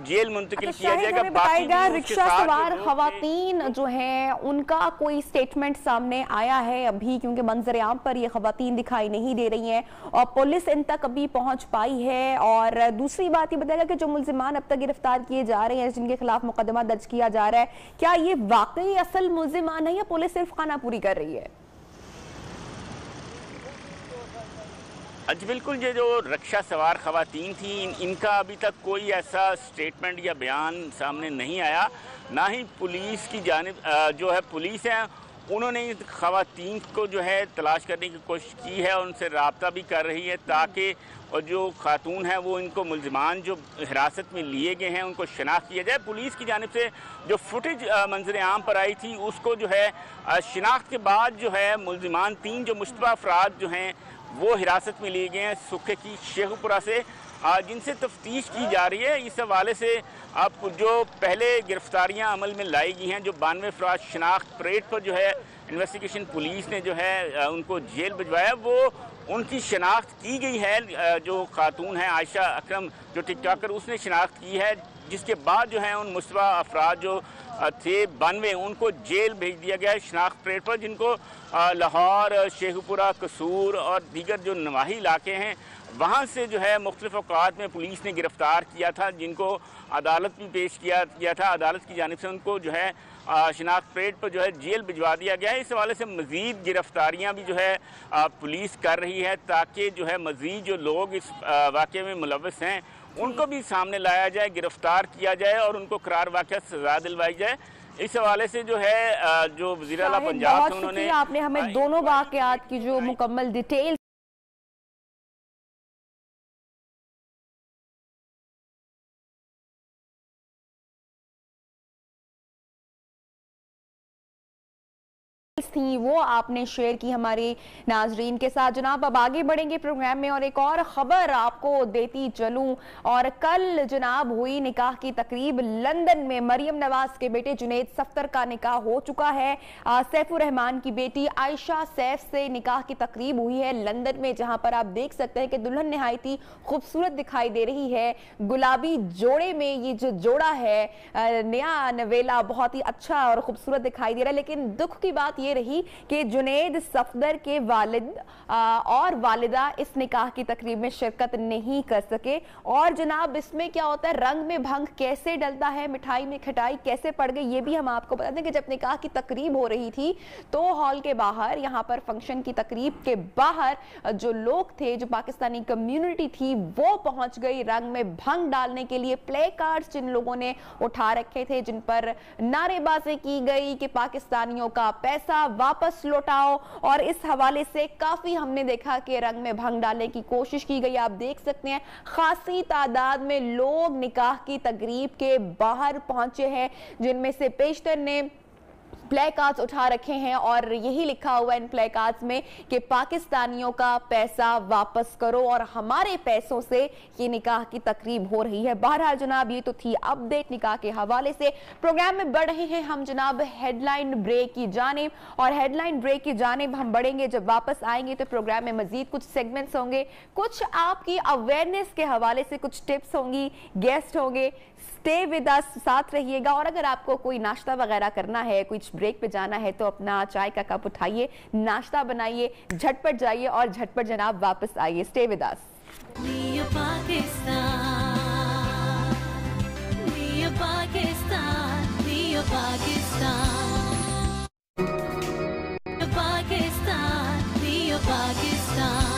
जेल मुंतकिल किया जाएगा। रिक्शा सवार खवातीन जो है उनका कोई स्टेटमेंट सामने आया है अभी, क्योंकि मंजर आम पर ये खवातीन दिखाई नहीं दे रही हैं और पुलिस इन तक अभी पहुंच पाई है? और दूसरी बात ये बताएगा कि जो मुल्जिमान अब तक गिरफ्तार किए जा रहे हैं, जिनके खिलाफ मुकदमा दर्ज किया जा रहा है, क्या ये वाकई असल मुल्जिमान है या पुलिस सिर्फ खानापूरी कर रही है? जी बिल्कुल, ये जो रक्षा सवार खवातीन थी इनका अभी तक कोई ऐसा स्टेटमेंट या बयान सामने नहीं आया, ना ही पुलिस की जानिब जो है पुलिस है उन्होंने इन खवातीन को जो है तलाश करने की कोशिश की है और उनसे रब्ता भी कर रही है ताकि और जो खातून है वो इनको मुल्जिमान जो हिरासत में लिए गए हैं उनको शनाख्त किया जाए। पुलिस की जानिब से जो फुटेज मंजर आम पर आई थी उसको जो है शनाख्त के बाद जो है मुल्जिमान 3 जो मुश्तबा अफराद जो हैं वो हिरासत में लिए गए हैं सुखे की शेखपुरा से, जिनसे तफ्तीश की जा रही है। इस हवाले से अब जो पहले गिरफ्तारियां अमल में लाई गई हैं, जो 92 अफराद शनाख्त परेड पर जो है इन्वेस्टिगेशन पुलिस ने जो है उनको जेल भिजवाया, वो उनकी शनाख्त की गई है। जो खातून है आयशा अकरम जो टिकटॉकर, उसने शनाख्त की है, जिसके बाद जो है उन मुश्तबा अफराद जो थे 92 उनको जेल भेज दिया गया है शनाख्त परेड पर, जिनको लाहौर, शेखपुरा, कसूर और दीगर जो नवाही इलाके हैं वहाँ से जो है मुख्तलिफ औकात में पुलिस ने गिरफ़्तार किया था, जिनको अदालत भी पेश किया गया था। अदालत की जानिब से उनको जो है शनाख्त परेड पर जो है जेल भिजवा दिया गया है। इस हवाले से मज़ीद गिरफ़्तारियाँ भी जो है पुलिस कर रही है ताकि जो है मज़ीद जो लोग इस वाक़े में मुलव्वस हैं उनको भी सामने लाया जाए, गिरफ़्तार किया जाए और उनको करार वाक़या सज़ा दिलवाई जाए। इस हवाले से जो है जो वज़ीर आला पंजाब उन्होंने आपने हमें दोनों वाक़यात की जो मुकम्मल डिटेल थी वो आपने शेयर की हमारे नाजरीन के साथ। जनाब अब आगे बढ़ेंगे प्रोग्राम में और एक और खबर आपको देती चलूं। और कल जनाब हुई निकाह की तकरीब लंदन में। मरियम नवाज के बेटे जुनैद सफ्तर का निकाह हो चुका है। सैफुर रहमान की बेटी आयशा सैफ से निकाह की तकरीब हुई है लंदन में, जहां पर आप देख सकते हैं कि दुल्हन निहायत ही खूबसूरत दिखाई दे रही है। गुलाबी जोड़े में ये जो जोड़ा है नया नवेला बहुत ही अच्छा और खूबसूरत दिखाई दे रहा है। लेकिन दुख की बात ये रही कि जुनैद सफदर के वालिद और वालिदा इस निकाह की तकरीब में शिरकत नहीं कर सके। और जनाब इसमें क्या होता है, रंग में भंग कैसे डलता है, मिठाई में खटाई कैसे पड़ गई, ये भी हम आपको बता दें कि जब निकाह की तकरीब हो रही थी तो हॉल के बाहर, यहाँ पर फंक्शन की तकरीब के बाहर जो लोग थे, जो पाकिस्तानी कम्युनिटी थी, वो पहुंच गई रंग में भंग डालने के लिए। प्ले कार्ड्स जिन लोगों ने उठा रखे थे, जिन पर नारेबाजी की गई कि पाकिस्तानियों का पैसा वापस लौटाओ। और इस हवाले से काफी हमने देखा कि रंग में भंग डालने की कोशिश की गई। आप देख सकते हैं खासी तादाद में लोग निकाह की तकरीब के बाहर पहुंचे हैं, जिनमें से पेशतर ने प्ले कार्ड्स उठा रखे हैं और यही लिखा हुआ है इन प्ले कार्ड्स में कि पाकिस्तानियों का पैसा वापस करो और हमारे पैसों से ये निकाह की तकरीब हो रही है। बहरहाल जनाब, ये तो थी अपडेट निकाह के हवाले से। प्रोग्राम में बढ़ रहे हैं हम जनाब हेडलाइन ब्रेक की जानिब, और हेडलाइन ब्रेक की जानिब हम बढ़ेंगे। जब वापस आएंगे तो प्रोग्राम में मजीद कुछ सेगमेंट्स होंगे, कुछ आपकी अवेयरनेस के हवाले से कुछ टिप्स होंगी, गेस्ट होंगे। स्टे विद अस, साथ रहिएगा। और अगर आपको कोई नाश्ता वगैरह करना है, कुछ ब्रेक पे जाना है, तो अपना चाय का कप उठाइए, नाश्ता बनाइए, झटपट जाइए और झटपट जनाब वापस आइए। Stay with us. Neo Pakistan, Neo Pakistan, Neo Pakistan, Neo Pakistan, Neo Pakistan.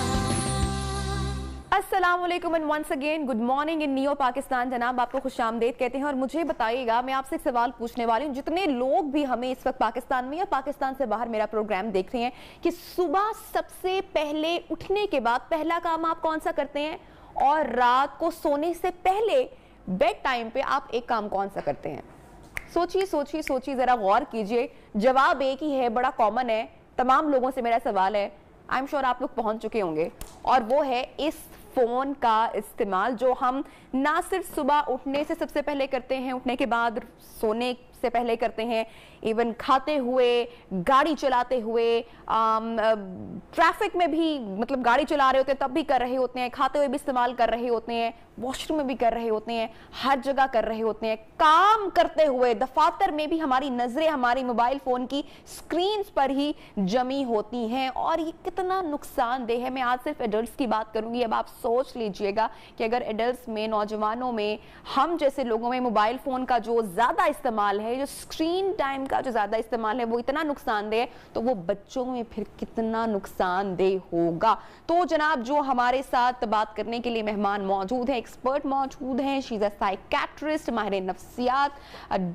अस्सलामुअलैकुम and once again good morning in Neo Pakistan. जनाब, आपको खुशामदीद कहते हैं। और मुझे बताइएगा, मैं आपसे एक सवाल पूछने वाली हूँ, जितने लोग भी हमें इस वक्त पाकिस्तान में या पाकिस्तान से बाहर मेरा प्रोग्राम देख रहे हैं, कि सुबह सबसे पहले उठने के बाद पहला काम आप कौन सा करते हैं, और रात को सोने से पहले बेड टाइम पे आप एक काम कौन सा करते हैं? सोचिए सोचिए सोचिए, जरा गौर कीजिए। जवाब एक ही है, बड़ा कॉमन है, तमाम लोगों से मेरा सवाल है, आई एम श्योर आप लोग पहुंच चुके होंगे, और वो है इस फोन का इस्तेमाल जो हम ना सिर्फ सुबह उठने से सबसे पहले करते हैं, उठने के बाद सोने से पहले करते हैं, इवन खाते हुए, गाड़ी चलाते हुए, ट्रैफिक में भी, मतलब गाड़ी चला रहे होते हैं तब भी कर रहे होते हैं, खाते हुए भी इस्तेमाल कर रहे होते हैं, वॉशरूम में भी कर रहे होते हैं, हर जगह कर रहे होते हैं। काम करते हुए दफातर में भी हमारी नजरें हमारी मोबाइल फोन की स्क्रीन पर ही जमी होती हैं, और ये कितना नुकसानदेह है। मैं आज सिर्फ एडल्ट्स की बात करूंगी। अब आप सोच लीजिएगा कि अगर एडल्ट्स में, नौजवानों में, हम जैसे लोगों में मोबाइल फोन का जो ज्यादा इस्तेमाल है, जो स्क्रीन टाइम का जो ज्यादा इस्तेमाल है, वो इतना नुकसानदेह है, तो वो बच्चों में फिर कितना नुकसानदेह होगा। तो जनाब, जो हमारे साथ बात करने के लिए मेहमान मौजूद हैं, एक्सपर्ट मौजूद हैं, शी इज अ साइकेट्रिस्ट, माहिर नफ्सियात,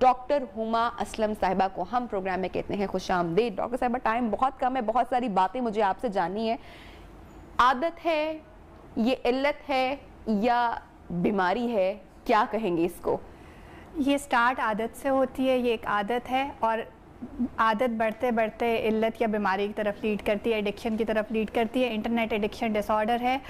डॉक्टर हुमा असलम साहिबा को हम प्रोग्राम में कहते हैं खुशामदीद। डॉक्टर साहिबा, टाइम बहुत कम है, बहुत सारी बातें मुझे आपसे जाननी है। आदत है, ये इल्लत है या बीमारी है, क्या कहेंगे इसको? ये स्टार्ट आदत से होती है, ये एक आदत है, और आदत बढ़ते बढ़ते इल्लत या बीमारी की तरफ लीड करती है, एडिक्शन की तरफ लीड करती है। इंटरनेट एडिक्शन डिसऑर्डर है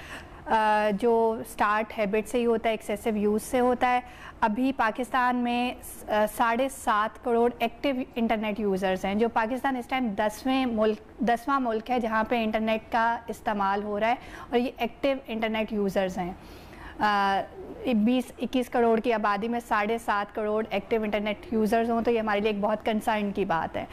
जो स्टार्ट हैबिट से ही होता है, एक्सेसिव यूज़ से होता है। अभी पाकिस्तान में 7.5 करोड़ एक्टिव इंटरनेट यूज़र्स हैं, जो पाकिस्तान इस टाइम 10वां मुल्क है जहाँ पे इंटरनेट का इस्तेमाल हो रहा है, और ये एक्टिव इंटरनेट यूज़र्स हैं। 20-21 करोड़ की आबादी में 7.5 करोड़ एक्टिव इंटरनेट यूज़र्स हों, तो ये हमारे लिए एक बहुत कंसर्न की बात है।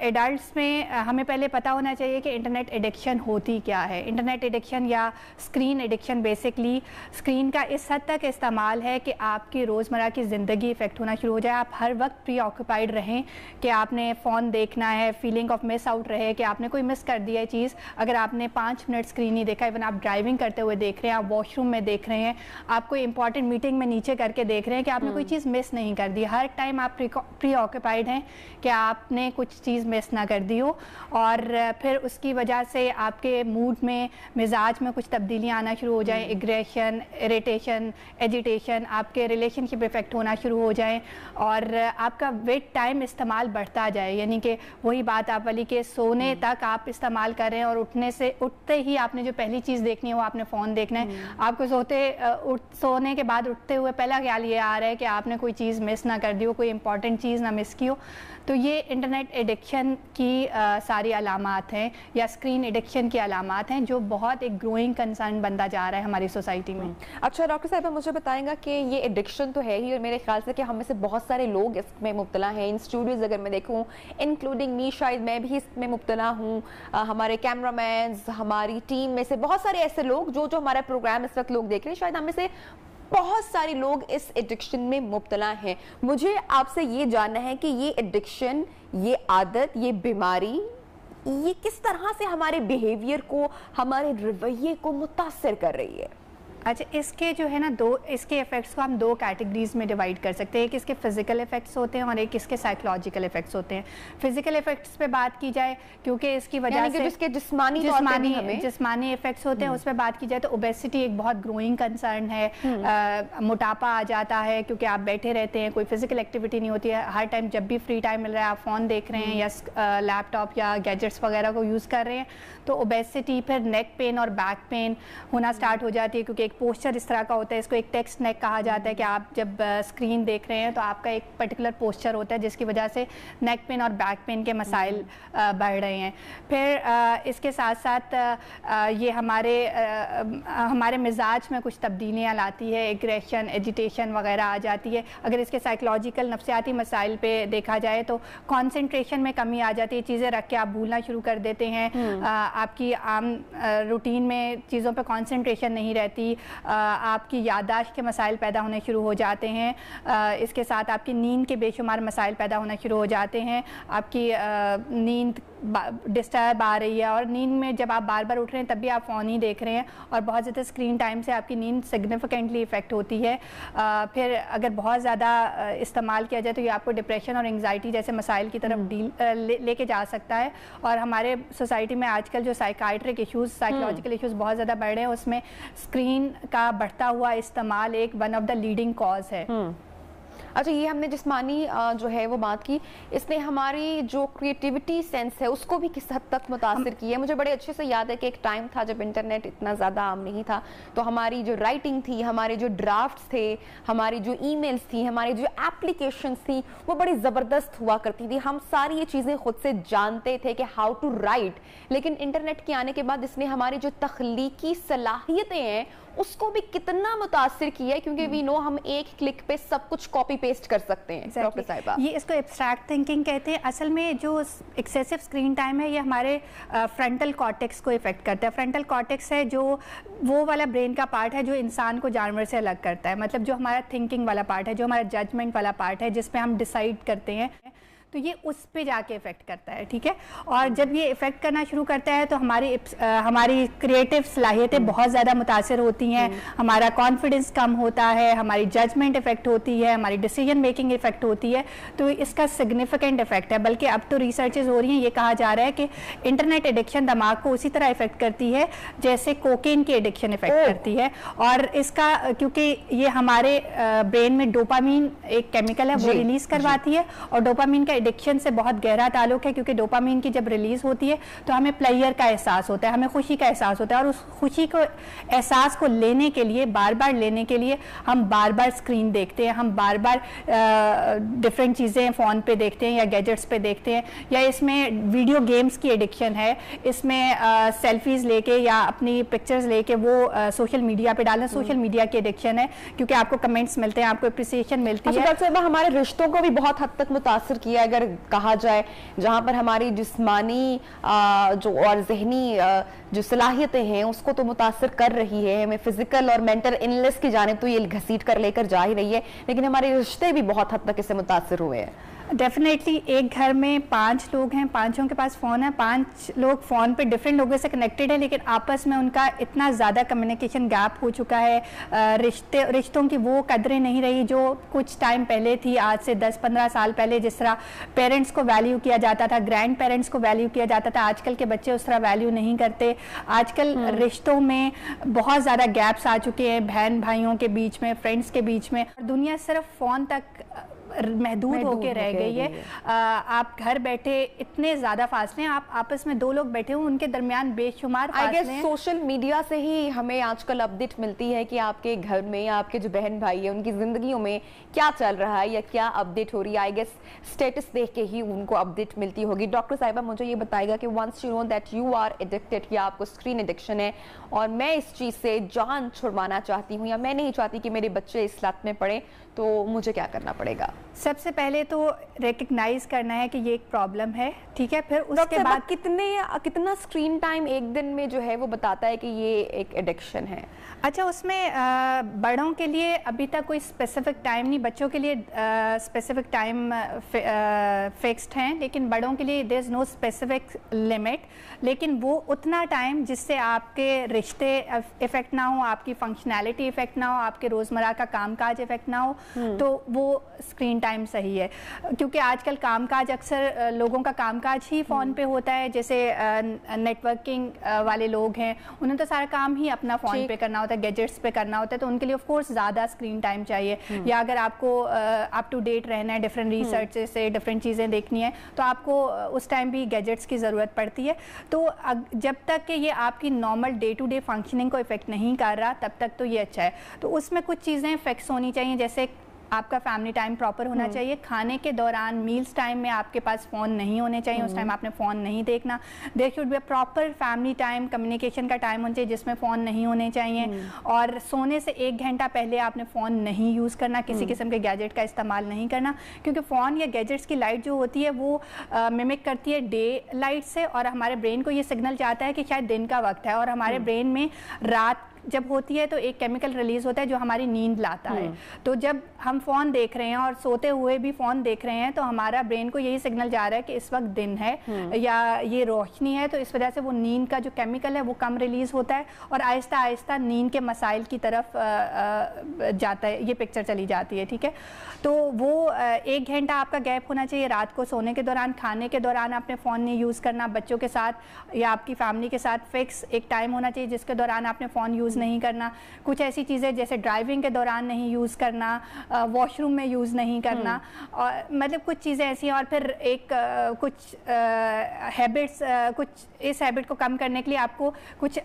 एडल्ट्स में हमें पहले पता होना चाहिए कि इंटरनेट एडिक्शन होती क्या है। इंटरनेट एडिक्शन या स्क्रीन एडिक्शन बेसिकली स्क्रीन का इस हद तक इस्तेमाल है कि आपकी रोज़मर्रा की ज़िंदगी इफ़ेक्ट होना शुरू हो जाए। आप हर वक्त प्री ऑक्यूपाइड रहें कि आपने फ़ोन देखना है, फीलिंग ऑफ मिस आउट रहे कि आपने कोई मिस कर दिया है चीज़। अगर आपने 5 मिनट स्क्रीन नहीं देखा, इवन आप ड्राइविंग करते हुए देख रहे हैं, आप वॉशरूम में देख रहे हैं, आप कोई इंपॉर्टेंट मीटिंग में नीचे करके देख रहे हैं कि आपने कोई चीज़ मिस नहीं कर दी। हर टाइम आप प्री ऑक्यूपाइड हैं कि आपने कुछ चीज़ मिस ना कर दी हो, और फिर उसकी वजह से आपके मूड में, मिजाज में कुछ तब्दीलियाँ आना शुरू हो जाएं, एग्रेशन, इरिटेशन, एजिटेशन, आपके रिलेशनशिप इफेक्ट होना शुरू हो जाएं, और आपका वेट टाइम इस्तेमाल बढ़ता जाए। यानी कि वही बात आप वाली के सोने तक आप इस्तेमाल कर रहे हैं, और उठते ही आपने जो पहली चीज़ देखनी है वो आपने फ़ोन देखना है। आपको सोने के बाद उठते हुए पहला ख्याल ये आ रहा है कि आपने कोई चीज़ मिस ना कर दी हो, कोई इंपॉर्टेंट चीज़ ना मिस की हो। तो ये इंटरनेट एडिक्शन की सारी अलामात हैं, या स्क्रीन एडिक्शन की अलामात हैं, जो बहुत एक ग्रोइंग कंसर्न बनता जा रहा है हमारी सोसाइटी में। अच्छा डॉक्टर साहब, मुझे बताएंगा कि ये एडिक्शन तो है ही, और मेरे ख्याल से कि हम में से बहुत सारे लोग इसमें मुब्तला हैं। इन स्टूडियोज़ अगर मैं देखूँ, इंक्लूडिंग मी, शायद मैं भी इसमें मुब्तला हूँ, हमारे कैमरामैन, हमारी टीम में से बहुत सारे ऐसे लोग जो हमारा प्रोग्राम इस वक्त लोग देख रहे हैं, शायद हम में से बहुत सारे लोग इस एडिक्शन में मुब्तला हैं। मुझे आपसे ये जानना है कि ये एडिक्शन, ये आदत, ये बीमारी, ये किस तरह से हमारे बिहेवियर को, हमारे रवैये को मुतासिर कर रही है? अच्छा, इसके जो है ना इसके इफेक्ट्स को हम 2 कैटेगरीज में डिवाइड कर सकते हैं। एक इसके फिजिकल इफेक्ट्स होते हैं और एक इसके साइकोलॉजिकल इफेक्ट्स होते हैं। फिजिकल इफेक्ट्स पे बात की जाए, क्योंकि इसकी वजह से जिसके जिस्मानी इफेक्ट्स होते हैं, उस पर बात की जाए तो ओबेसिटी एक बहुत ग्रोइंग कंसर्न है। मोटापा आ जाता है क्योंकि आप बैठे रहते हैं, कोई फिजिकल एक्टिविटी नहीं होती है। हर टाइम जब भी फ्री टाइम मिल रहा है आप फ़ोन देख रहे हैं या लैपटॉप या गैजेट्स वगैरह को यूज़ कर रहे हैं, तो ओबेसिटी, फिर नेक पेन और बैक पेन होना स्टार्ट हो जाती है, क्योंकि एक पोस्चर इस तरह का होता है। इसको एक टेक्स्ट नेक कहा जाता है कि आप जब स्क्रीन देख रहे हैं तो आपका एक पर्टिकुलर पोस्चर होता है जिसकी वजह से नेक पेन और बैक पेन के मसाइल बढ़ रहे हैं। फिर इसके साथ साथ ये हमारे मिजाज में कुछ तब्दीलियाँ लाती है, एग्रेशन, एजिटेशन वगैरह आ जाती है। अगर इसके साइकोलॉजिकल नफ्सियाती मसाइल पे देखा जाए तो कंसंट्रेशन में कमी आ जाती है, चीज़ें रख के आप भूलना शुरू कर देते हैं, आपकी आम रूटीन में चीज़ों पे कंसंट्रेशन नहीं रहती, आपकी याददाश्त के मसाइल पैदा होने शुरू हो जाते हैं। इसके साथ आपकी नींद के बेशुमार मसाइल पैदा होना शुरू हो जाते हैं, आपकी नींद डिस्टर्ब आ रही है, और नींद में जब आप बार बार उठ रहे हैं तब भी आप फ़ोन ही देख रहे हैं, और बहुत ज़्यादा स्क्रीन टाइम से आपकी नींद सिग्निफिकेंटली इफ़ेक्ट होती है। फिर अगर बहुत ज़्यादा इस्तेमाल किया जाए तो ये आपको डिप्रेशन और एंग्जाइटी जैसे मसाइल की तरफ लेके जा सकता है। और हमारे सोसाइटी में आजकल जो साइकाइट्रिक इश्यूज़, साइकोलॉजिकल इश्यूज़ बहुत ज़्यादा बढ़ रहे हैं, उसमें स्क्रीन का बढ़ता हुआ इस्तेमाल एक one of the leading cause है। अच्छा, ये हमने जिस्मानी जो है वो बात की, इसने हमारी जो क्रिएटिविटी सेंस है उसको भी किस हद तक मुतासिर की है? मुझे बड़े अच्छे से याद है कि एक टाइम था जब इंटरनेट इतना ज़्यादा आम नहीं था, तो हमारी जो राइटिंग थी, हमारे जो ड्राफ्ट्स थे, हमारी जो ईमेल्स थी, हमारी जो एप्लीकेशंस थी, वो बड़ी ज़बरदस्त हुआ करती थी। हम सारी ये चीज़ें खुद से जानते थे कि हाउ टू राइट, लेकिन इंटरनेट के आने के बाद इसने हमारी जो तख्लीकी सलाहियतें हैं उसको भी कितना मुतासिर किया है, क्योंकि वी नो हम एक क्लिक पे सब कुछ कॉपी पेस्ट कर सकते हैं। डॉक्टर साहिबा, ये इसको एब्स्ट्रैक्ट थिंकिंग कहते हैं। असल में जो एक्सेसिव स्क्रीन टाइम है ये हमारे फ्रंटल कॉर्टेक्स को इफेक्ट करता है। फ्रंटल कॉर्टेक्स है जो वो वाला ब्रेन का पार्ट है जो इंसान को जानवर से अलग करता है, मतलब जो हमारा थिंकिंग वाला पार्ट है, जो हमारा जजमेंट वाला पार्ट है, जिसपे हम डिसाइड करते हैं, तो ये उस पे जाके इफेक्ट करता है। ठीक है, और जब ये इफेक्ट करना शुरू करता है तो हमारी क्रिएटिव सलाहियतें बहुत ज़्यादा मुतासिर होती हैं, हमारा कॉन्फिडेंस कम होता है, हमारी जजमेंट इफेक्ट होती है, हमारी डिसीजन मेकिंग इफेक्ट होती है। तो इसका सिग्निफिकेंट इफेक्ट है। बल्कि अब तो रिसर्चेज हो रही हैं, ये कहा जा रहा है कि इंटरनेट एडिक्शन दिमाग को उसी तरह इफेक्ट करती है जैसे कोकेन की एडिक्शन इफेक्ट करती है। और इसका क्योंकि ये हमारे ब्रेन में डोपामीन एक केमिकल है, वो रिलीज करवाती है, और डोपामीन का एडिक्शन से बहुत गहरा ताल्लुक है, क्योंकि डोपामीन की जब रिलीज होती है तो हमें प्लेजर का एहसास होता है, हमें खुशी का एहसास होता है, और उस खुशी को एहसास को लेने के लिए, बार बार लेने के लिए हम बार बार स्क्रीन देखते हैं, हम बार बार डिफरेंट चीज़ें फ़ोन पे देखते हैं या गैजेट्स पे देखते हैं। या इसमें वीडियो गेम्स की एडिक्शन है, इसमें सेल्फीज़ लेके या अपनी पिक्चर्स लेके वो सोशल मीडिया पे डालना, सोशल मीडिया की एडिक्शन है, क्योंकि आपको कमेंट्स मिलते हैं, आपको अप्रिसिएशन मिलती है। डॉक्टर साहब, हमारे रिश्तों को भी बहुत हद तक मुतासिर किया अगर कहा जाए, जहां पर हमारी जिस्मानी जो और जहनी जो सलाहियतें हैं उसको तो मुतासिर कर रही है, हमें फिजिकल और मेंटल इलनेस की जानिब तो ये घसीट कर लेकर जा ही रही है, लेकिन हमारे रिश्ते भी बहुत हद तक इससे मुतासिर हुए हैं। डेफिनेटली एक घर में 5 लोग हैं, 5 के पास फ़ोन है, 5 लोग फ़ोन पे डिफरेंट लोगों से कनेक्टेड है, लेकिन आपस में उनका इतना ज़्यादा कम्युनिकेशन गैप हो चुका है, रिश्तों की वो कदरें नहीं रही जो कुछ टाइम पहले थी। आज से 10-15 साल पहले जिस तरह पेरेंट्स को वैल्यू किया जाता था, ग्रैंड पेरेंट्स को वैल्यू किया जाता था, आजकल के बच्चे उस तरह वैल्यू नहीं करते। आजकल रिश्तों में बहुत ज़्यादा गैप्स आ चुके हैं, बहन भाइयों के बीच में, फ्रेंड्स के बीच में। दुनिया सिर्फ फ़ोन तक महदूद होके रह गई है। आप घर बैठे इतने ज़्यादा फासले हैं, आप आपस में 2 लोग बैठे हो, उनके दरमियान बेशुमार फासले हैं। सोशल मीडिया से ही हमें आजकल अपडेट मिलती है कि आपके घर में या आपके जो बहन भाई है उनकी ज़िंदगियों में क्या चल रहा है या क्या अपडेट हो रही है। आई गेस स्टेटस देख के ही उनको अपडेट मिलती होगी। डॉक्टर साहिबा, मुझे ये बताएगा कि once you know that you are addicted या आपको स्क्रीन एडिक्शन है और मैं इस चीज़ से जान छुड़वाना चाहती हूँ या मैं नहीं चाहती कि मेरे बच्चे इस लत में पड़े, तो मुझे क्या करना पड़ेगा? सबसे पहले तो रिकग्नाइज करना है कि ये एक प्रॉब्लम है, ठीक है। फिर उसके बाद कितना स्क्रीन टाइम एक दिन में जो है वो बताता है कि ये एक एडिक्शन है? अच्छा, उसमें बड़ों के लिए अभी तक कोई स्पेसिफिक टाइम नहीं, बच्चों के लिए स्पेसिफिक टाइम फिक्स्ड हैं, लेकिन बड़ों के लिए there is no specific limit. लेकिन वो उतना टाइम जिससे आपके रिश्ते इफ़ेक्ट ना हो, आपकी फंक्शनैलिटी इफ़ेक्ट ना हो, आपके रोज़मर्रा का कामकाज इफ़ेक्ट ना हो, तो वो स्क्रीन टाइम सही है। क्योंकि आजकल कामकाज अक्सर लोगों का कामकाज ही फ़ोन पे होता है। जैसे नेटवर्किंग वाले लोग हैं, उन्हें तो सारा काम ही अपना फ़ोन पे करना होता है, गैजेट्स पे करना होता है, तो उनके लिए ऑफ कोर्स ज़्यादा स्क्रीन टाइम चाहिए। या अगर आपको अप टू डेट रहना है, डिफरेंट रिसर्च से डिफरेंट चीज़ें देखनी है, तो आपको उस टाइम भी गैजेट्स की ज़रूरत पड़ती है। तो जब तक कि ये आपकी normal day to day functioning को इफेक्ट नहीं कर रहा, तब तक तो ये अच्छा है। तो उसमें कुछ चीज़ें फिक्स होनी चाहिए, जैसे आपका फैमिली टाइम प्रॉपर होना चाहिए। खाने के दौरान मील्स टाइम में आपके पास फ़ोन नहीं होने चाहिए, उस टाइम आपने फ़ोन नहीं देखना। There should be a proper family time, communication का टाइम होना चाहिए जिसमें फ़ोन नहीं होने चाहिए। और सोने से 1 घंटा पहले आपने फ़ोन नहीं यूज़ करना, किसी किस्म के गैजेट का इस्तेमाल नहीं करना, क्योंकि फ़ोन या गैजेट्स की लाइट जो होती है वो मिमिक करती है डे लाइट से, और हमारे ब्रेन को ये सिग्नल जाता है कि शायद दिन का वक्त है। और हमारे ब्रेन में रात जब होती है तो एक केमिकल रिलीज होता है जो हमारी नींद लाता है। तो जब हम फ़ोन देख रहे हैं और सोते हुए भी फ़ोन देख रहे हैं, तो हमारा ब्रेन को यही सिग्नल जा रहा है कि इस वक्त दिन है या ये रोशनी है। तो इस वजह से वो नींद का जो केमिकल है वो कम रिलीज़ होता है, और आहिस्ता आहिस्ता नींद के मसाइल की तरफ जाता है, ये पिक्चर चली जाती है, ठीक है। तो वो 1 घंटा आपका गैप होना चाहिए रात को सोने के दौरान। खाने के दौरान आपने फ़ोन नहीं यूज़ करना। बच्चों के साथ या आपकी फैमिली के साथ फिक्स एक टाइम होना चाहिए जिसके दौरान आपने फ़ोन यूज़ नहीं करना। कुछ ऐसी चीज़ें जैसे ड्राइविंग के दौरान नहीं यूज़ करना, वॉशरूम में यूज़ नहीं करना, और मतलब कुछ चीज़ें ऐसी हैं। और फिर एक कुछ हैबिट्स, कुछ इस हैबिट को कम करने के लिए आपको कुछ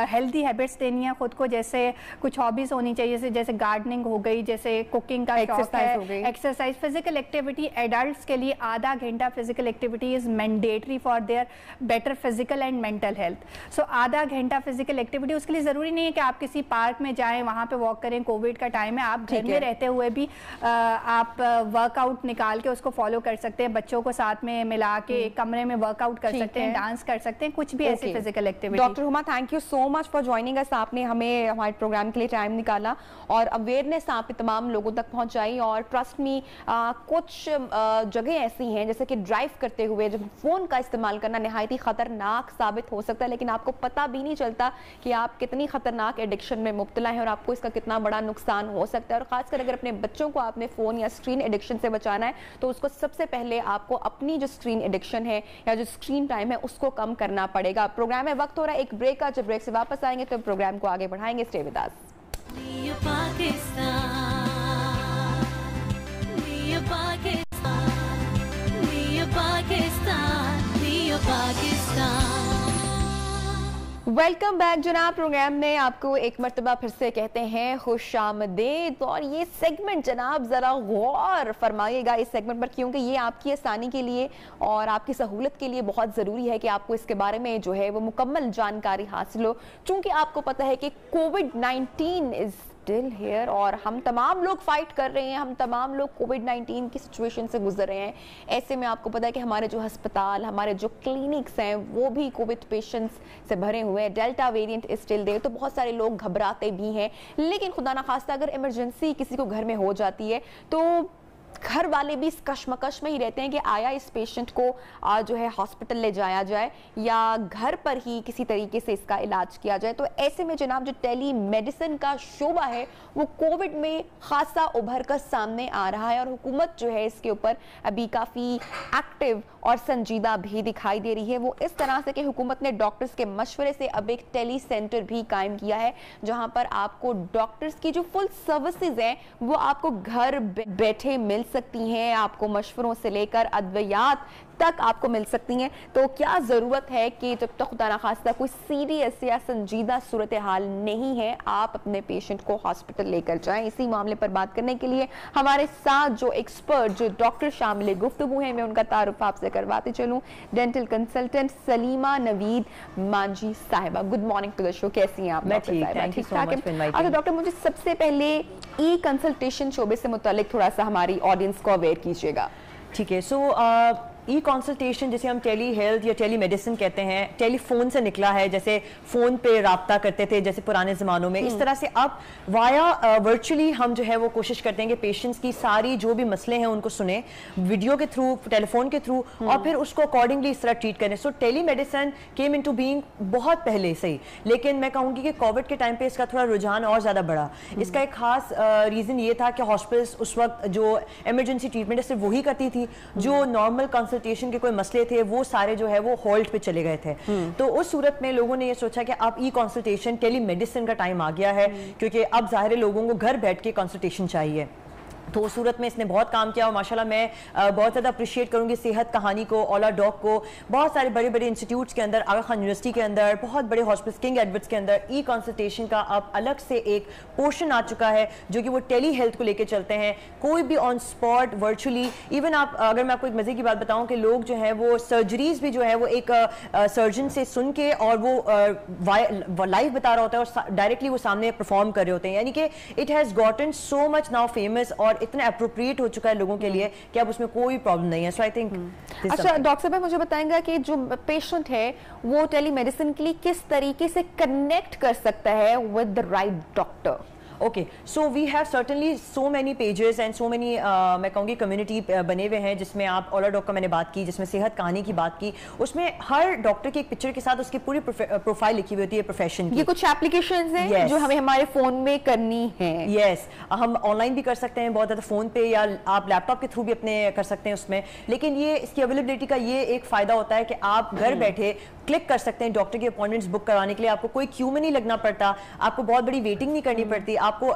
हेल्दी हैबिट्स देनी है खुद को। जैसे कुछ हॉबीज़ होनी चाहिए, जैसे गार्डनिंग हो गई, जैसे कुकिंग का शौक है, एक्सरसाइज, फिजिकल एक्टिविटी। एडल्ट्स के लिए आधा घंटा physical activity is mandatory for their better physical and mental health. So आधा घंटा फिजिकल एक्टिविटी, उसके लिए ज़रूरी नहीं है कि आप किसी पार्क में जाएं, वहाँ पे वॉक करें। कोविड का टाइम है, आप घर में रहते हुए भी आप वर्कआउट निकाल के उसको फॉलो कर सकते हैं। बच्चों को साथ में मिला के एक कमरे में वर्कआउट कर सकते हैं, डांस कर सकते हैं, कुछ भी ऐसी physical activity. Doctor Huma, thank you so much for joining us. आपने हमें हमारे प्रोग्राम के लिए टाइम निकाला और अवेयरनेस आपने तमाम लोगों तक पहुंचाई। और ट्रस्ट मी, कुछ जगह ऐसी हैं जैसे कि ड्राइव करते हुए जब फ़ोन का इस्तेमाल करना नहायत ही ख़तरनाक साबित हो सकता है, लेकिन आपको पता भी नहीं चलता कि आप कितनी ख़तरनाक एडिक्शन में मुब्तला हैं और आपको इसका कितना बड़ा नुकसान हो सकता है। और ख़ासकर अगर अपने बच्चों को आपने फ़ोन या स्क्रीन एडिक्शन से बचाना है, तो उसको सबसे पहले आपको अपनी जो स्क्रीन एडिक्शन है या जो स्क्रीन टाइम है उसको कम करना पड़ेगा। प्रोग्राम में वक्त हो रहा है एक ब्रेक का। जब ब्रेक से वापस आएंगे तो प्रोग्राम को आगे बढ़ाएंगे। Stay with us. Welcome back जनाब। प्रोग्राम में आपको एक मर्तबा फिर से कहते हैं खुशामदीद। और ये सेगमेंट जनाब ज़रा गौर फरमाइएगा इस सेगमेंट पर, क्योंकि ये आपकी आसानी के लिए और आपकी सहूलत के लिए बहुत ज़रूरी है कि आपको इसके बारे में जो है वो मुकम्मल जानकारी हासिल हो। चूँकि आपको पता है कि कोविड-19 इज़ स्टिल हियर और हम तमाम लोग फाइट कर रहे हैं, हम तमाम लोग कोविड-19 की सिचुएशन से गुजर रहे हैं। ऐसे में आपको पता है कि हमारे जो अस्पताल, हमारे जो क्लिनिक्स हैं वो भी कोविड पेशेंट्स से भरे हुए हैं। Delta variant is still there, तो बहुत सारे लोग घबराते भी हैं। लेकिन खुदा ना खास्ता अगर इमरजेंसी किसी को घर में हो जाती है तो घर वाले भी इस कश्मकश में ही रहते हैं कि आया इस पेशेंट को जो है हॉस्पिटल ले जाया जाए या घर पर ही किसी तरीके से इसका इलाज किया जाए। तो ऐसे में जनाब जो टेली मेडिसिन का शोबा है वो कोविड में खासा उभर कर सामने आ रहा है और हुकूमत जो है इसके ऊपर अभी काफ़ी एक्टिव और संजीदा भी दिखाई दे रही है। वो इस तरह से कि हुकूमत ने डॉक्टर्स के मशवरे से अब एक टेली सेंटर भी कायम किया है, जहां पर आपको डॉक्टर्स की जो फुल सर्विसेज हैं वो आपको घर बैठे मिल सकती हैं। आपको मशवरों से लेकर अद्वियात तक आपको मिल सकती हैं। तो क्या ज़रूरत है कि जब तक खुदा ना खास्ता कोई सीरियस या संजीदा सूरत हाल नहीं है, आप अपने पेशेंट को हॉस्पिटल लेकर जाएं। इसी मामले पर बात करने के लिए हमारे साथ जो एक्सपर्ट, जो डॉक्टर शामिल गुफ्तगू हैं, मैं उनका तारुफ आपसे करवाते चलूँ। डेंटल कंसल्टेंट सलीमा नवीद मांझी साहिबा, good morning to the show. कैसी हैं आप? मैं ठीक, thank you so much for inviting. अच्छा डॉक्टर, मुझे सबसे पहले ई कंसल्टेशन शोबे से मुतालिक थोड़ा सा हमारी ऑडियंस को अवेयर कीजिएगा। ठीक है, सो ई कंसल्टेशन जिसे हम टेली हेल्थ या टेली मेडिसिन कहते हैं, टेलीफोन से निकला है। जैसे फ़ोन पे रब्ता करते थे जैसे पुराने ज़मानों में, इस तरह से अब वाया वर्चुअली हम जो है वो कोशिश करते हैं कि पेशेंट्स की सारी जो भी मसले हैं उनको सुने वीडियो के थ्रू, टेलीफोन के थ्रू, और फिर उसको अकॉर्डिंगली इस तरह ट्रीट करें। So telemedicine came into being बहुत पहले से ही, लेकिन मैं कहूँगी कि कोविड के टाइम पे इसका थोड़ा रुझान और ज़्यादा बढ़ा। इसका एक खास रीज़न ये था कि हॉस्पिटल्स उस वक्त जो एमरजेंसी ट्रीटमेंट है सिर्फ वही करती थी, जो नॉर्मल कंसल्टेशन के कोई मसले थे वो सारे जो है वो होल्ड पे चले गए थे। तो उस सूरत में लोगों ने ये सोचा कि अब ई कंसल्टेशन, टेली मेडिसिन का टाइम आ गया है, क्योंकि अब ज़ाहिर है लोगों को घर बैठ के कंसल्टेशन चाहिए। तो उस सूरत में इसने बहुत काम किया और माशाल्लाह मैं बहुत ज़्यादा अप्रिशिएट करूँगी सेहत कहानी को, ओला डॉक को। बहुत सारे बड़े बड़े इंस्टीट्यूट्स के अंदर, आगा खान यूनिवर्सिटी के अंदर, बहुत बड़े हॉस्पिटल्स, किंग एडवर्ड्स के अंदर ई कंसल्टेशन का अब अलग से एक पोर्शन आ चुका है जो कि वो टेली हेल्थ को लेके चलते हैं। कोई भी ऑन स्पॉट वर्चुअली, इवन आप अगर मैं आपको एक मज़े की बात बताऊँ कि लोग जो है वो सर्जरीज भी जो है वो एक सर्जन से सुन के और वो लाइव बता रहा होता है और डायरेक्टली वो सामने परफॉर्म कर रहे होते हैं। यानी कि it has gotten so much now famous और इतना अप्रोप्रिएट हो चुका है लोगों के लिए कि अब उसमें कोई प्रॉब्लम नहीं है। सो आई थिंक। अच्छा डॉक्टर साहब, मुझे बताएंगे कि जो पेशेंट है वो टेली मेडिसिन के लिए किस तरीके से कनेक्ट कर सकता है with the right doctor? Okay, so we have certainly so many pages and so many मैं कहूँगी कम्युनिटी बने हुए हैं जिसमें आप ओला डॉक का मैंने बात की, जिसमें सेहत कहानी की बात की, उसमें हर डॉक्टर की एक पिक्चर के साथ उसकी पूरी प्रोफाइल लिखी हुई होती है प्रोफेशन की। ये कुछ एप्लीकेशंस हैं जो हमें हमारे फोन में करनी है। यस, हम ऑनलाइन भी कर सकते हैं बहुत ज़्यादा फ़ोन पे, या आप लैपटॉप के थ्रू भी अपने कर सकते हैं उसमें। लेकिन ये इसकी अवेलेबिलिटी का ये एक फ़ायदा होता है कि आप घर बैठे क्लिक कर सकते हैं डॉक्टर की अपॉइंटमेंट्स बुक करवाने के लिए। आपको कोई क्यू में नहीं लगना पड़ता, आपको बहुत बड़ी वेटिंग नहीं करनी पड़ती। आपको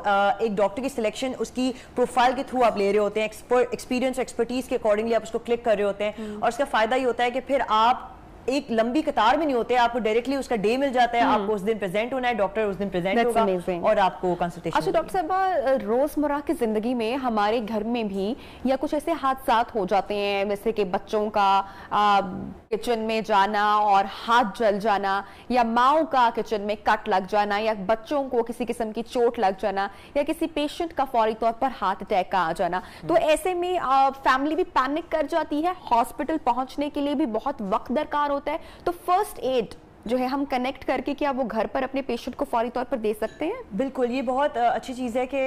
एक डॉक्टर की सिलेक्शन उसकी प्रोफाइल के थ्रू आप ले रहे होते हैं, एक्सपीरियंस और एक्सपर्टीज के अकॉर्डिंगली आप उसको क्लिक कर रहे होते हैं। और उसका फायदा ये होता है कि फिर आप एक लंबी कतार में नहीं होते, आपको डायरेक्टली उसका डे मिल जाता है। आपको उस दिन प्रेजेंट होना है, डॉक्टर उस दिन प्रेजेंट होगा और आपको कंसल्टेशन। अच्छा डॉक्टर साहब, रोजमर्रा की जिंदगी में हमारे घर में भी या कुछ ऐसे हादसात हो जाते हैं, जैसे कि बच्चों का किचन में जाना और हाथ जल जाना, या माओ का किचन में कट लग जाना, या बच्चों को किसी किस्म की चोट लग जाना, या किसी पेशेंट का फौरी तौर पर हार्ट अटैक का आ जाना। तो ऐसे में फैमिली भी पैनिक कर जाती है, हॉस्पिटल पहुंचने के लिए भी बहुत वक्त दरकार होता है। तो फर्स्ट एड जो है हम कनेक्ट करके क्या वो घर पर अपने पेशेंट को फौरी तौर पर दे सकते हैं? बिल्कुल, ये बहुत अच्छी चीज़ है कि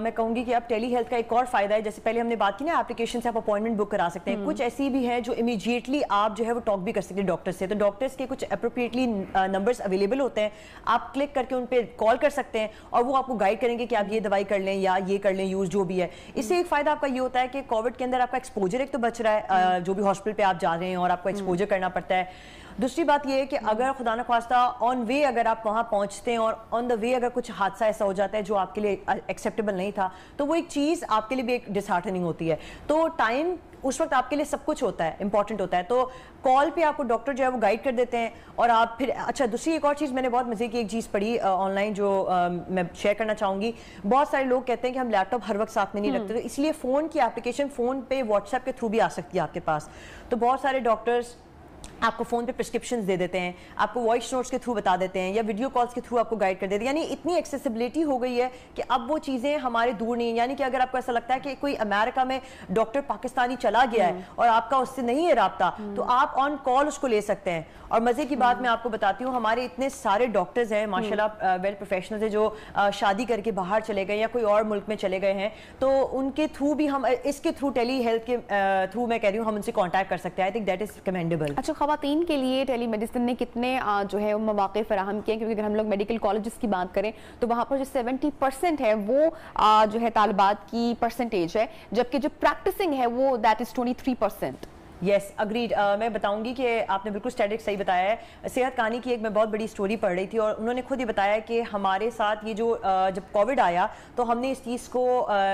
मैं कहूँगी कि अब टेली हेल्थ का एक और फ़ायदा है। जैसे पहले हमने बात की ना, एप्लीकेशन से आप अपॉइंटमेंट बुक करा सकते हैं। कुछ ऐसी भी हैं जो इमीडिएटली आप जो है वो टॉक भी कर सकते हैं डॉक्टर से। तो डॉक्टर्स के कुछ अप्रोप्रिएटली नंबर्स अवेलेबल होते हैं, आप क्लिक करके उन पर कॉल कर सकते हैं और वो आपको गाइड करेंगे कि आप ये दवाई कर लें या ये कर लें, यूज़ जो भी है। इससे एक फ़ायदा आपका ये होता है कि कोविड के अंदर आपका एक्सपोजर एक तो बच रहा है, जो भी हॉस्पिटल पर आप जा रहे हैं और आपको एक्सपोजर करना पड़ता है। दूसरी बात यह है कि अगर खुदा न ख्वास्ता ऑन वे अगर आप वहाँ पहुँचते हैं और ऑन द वे अगर कुछ हादसा ऐसा हो जाता है जो आपके लिए एक्सेप्टेबल नहीं था, तो वो एक चीज़ आपके लिए भी एक डिसहार्टनिंग होती है। तो टाइम उस वक्त आपके लिए सब कुछ होता है, इंपॉर्टेंट होता है। तो कॉल पे आपको डॉक्टर जो है वो गाइड कर देते हैं और आप फिर। अच्छा, दूसरी एक और चीज़ मैंने बहुत मज़े की एक चीज़ पढ़ी ऑनलाइन जो मैं शेयर करना चाहूँगी। बहुत सारे लोग कहते हैं कि हम लैपटॉप हर वक्त साथ में नहीं रखते, तो इसलिए फ़ोन की एप्लीकेशन फ़ोन पे व्हाट्सएप के थ्रू भी आ सकती है आपके पास। तो बहुत सारे डॉक्टर्स आपको फ़ोन पे प्रिस्क्रिप्शंस दे देते हैं, आपको वॉइस नोट्स के थ्रू बता देते हैं या वीडियो कॉल्स के थ्रू आपको गाइड कर देते हैं। यानी इतनी एक्सेसिबिलिटी हो गई है कि अब वो चीज़ें हमारे दूर नहीं है। यानी कि अगर आपको ऐसा लगता है कि कोई अमेरिका में डॉक्टर पाकिस्तानी चला गया है और आपका उससे नहीं है रब्ता, तो आप ऑन कॉल उसको ले सकते हैं। और मज़े की बात मैं आपको बताती हूँ, हमारे इतने सारे डॉक्टर्स हैं माशाल्लाह, वेल प्रोफेशनल्स हैं जो शादी करके बाहर चले गए या कोई और मुल्क में चले गए हैं, तो उनके थ्रू भी हम इसके थ्रू टेली हेल्थ के थ्रू मैं कह रही हूँ हम उनसे कॉन्टैक्ट कर सकते हैं। आई थिंक दैट इज़ कमेंडेबल। अच्छा, ख़वातीन के लिए टेली मेडिसिन ने कितने जो है मौके फराहम किए? क्योंकि अगर हम लोग मेडिकल कॉलेजेस की बात करें तो वहाँ पर जो 70% है वो जो है तालिबात की परसेंटेज है, जबकि जो प्रैक्टिसिंग है वो दैट इज 23%। Yes, agreed. मैं बताऊंगी कि आपने बिल्कुल स्टैटिक सही बताया है। सेहत कहानी की एक मैं बहुत बड़ी स्टोरी पढ़ रही थी और उन्होंने खुद ही बताया कि हमारे साथ ये जो जब कोविड आया तो हमने इस चीज़ को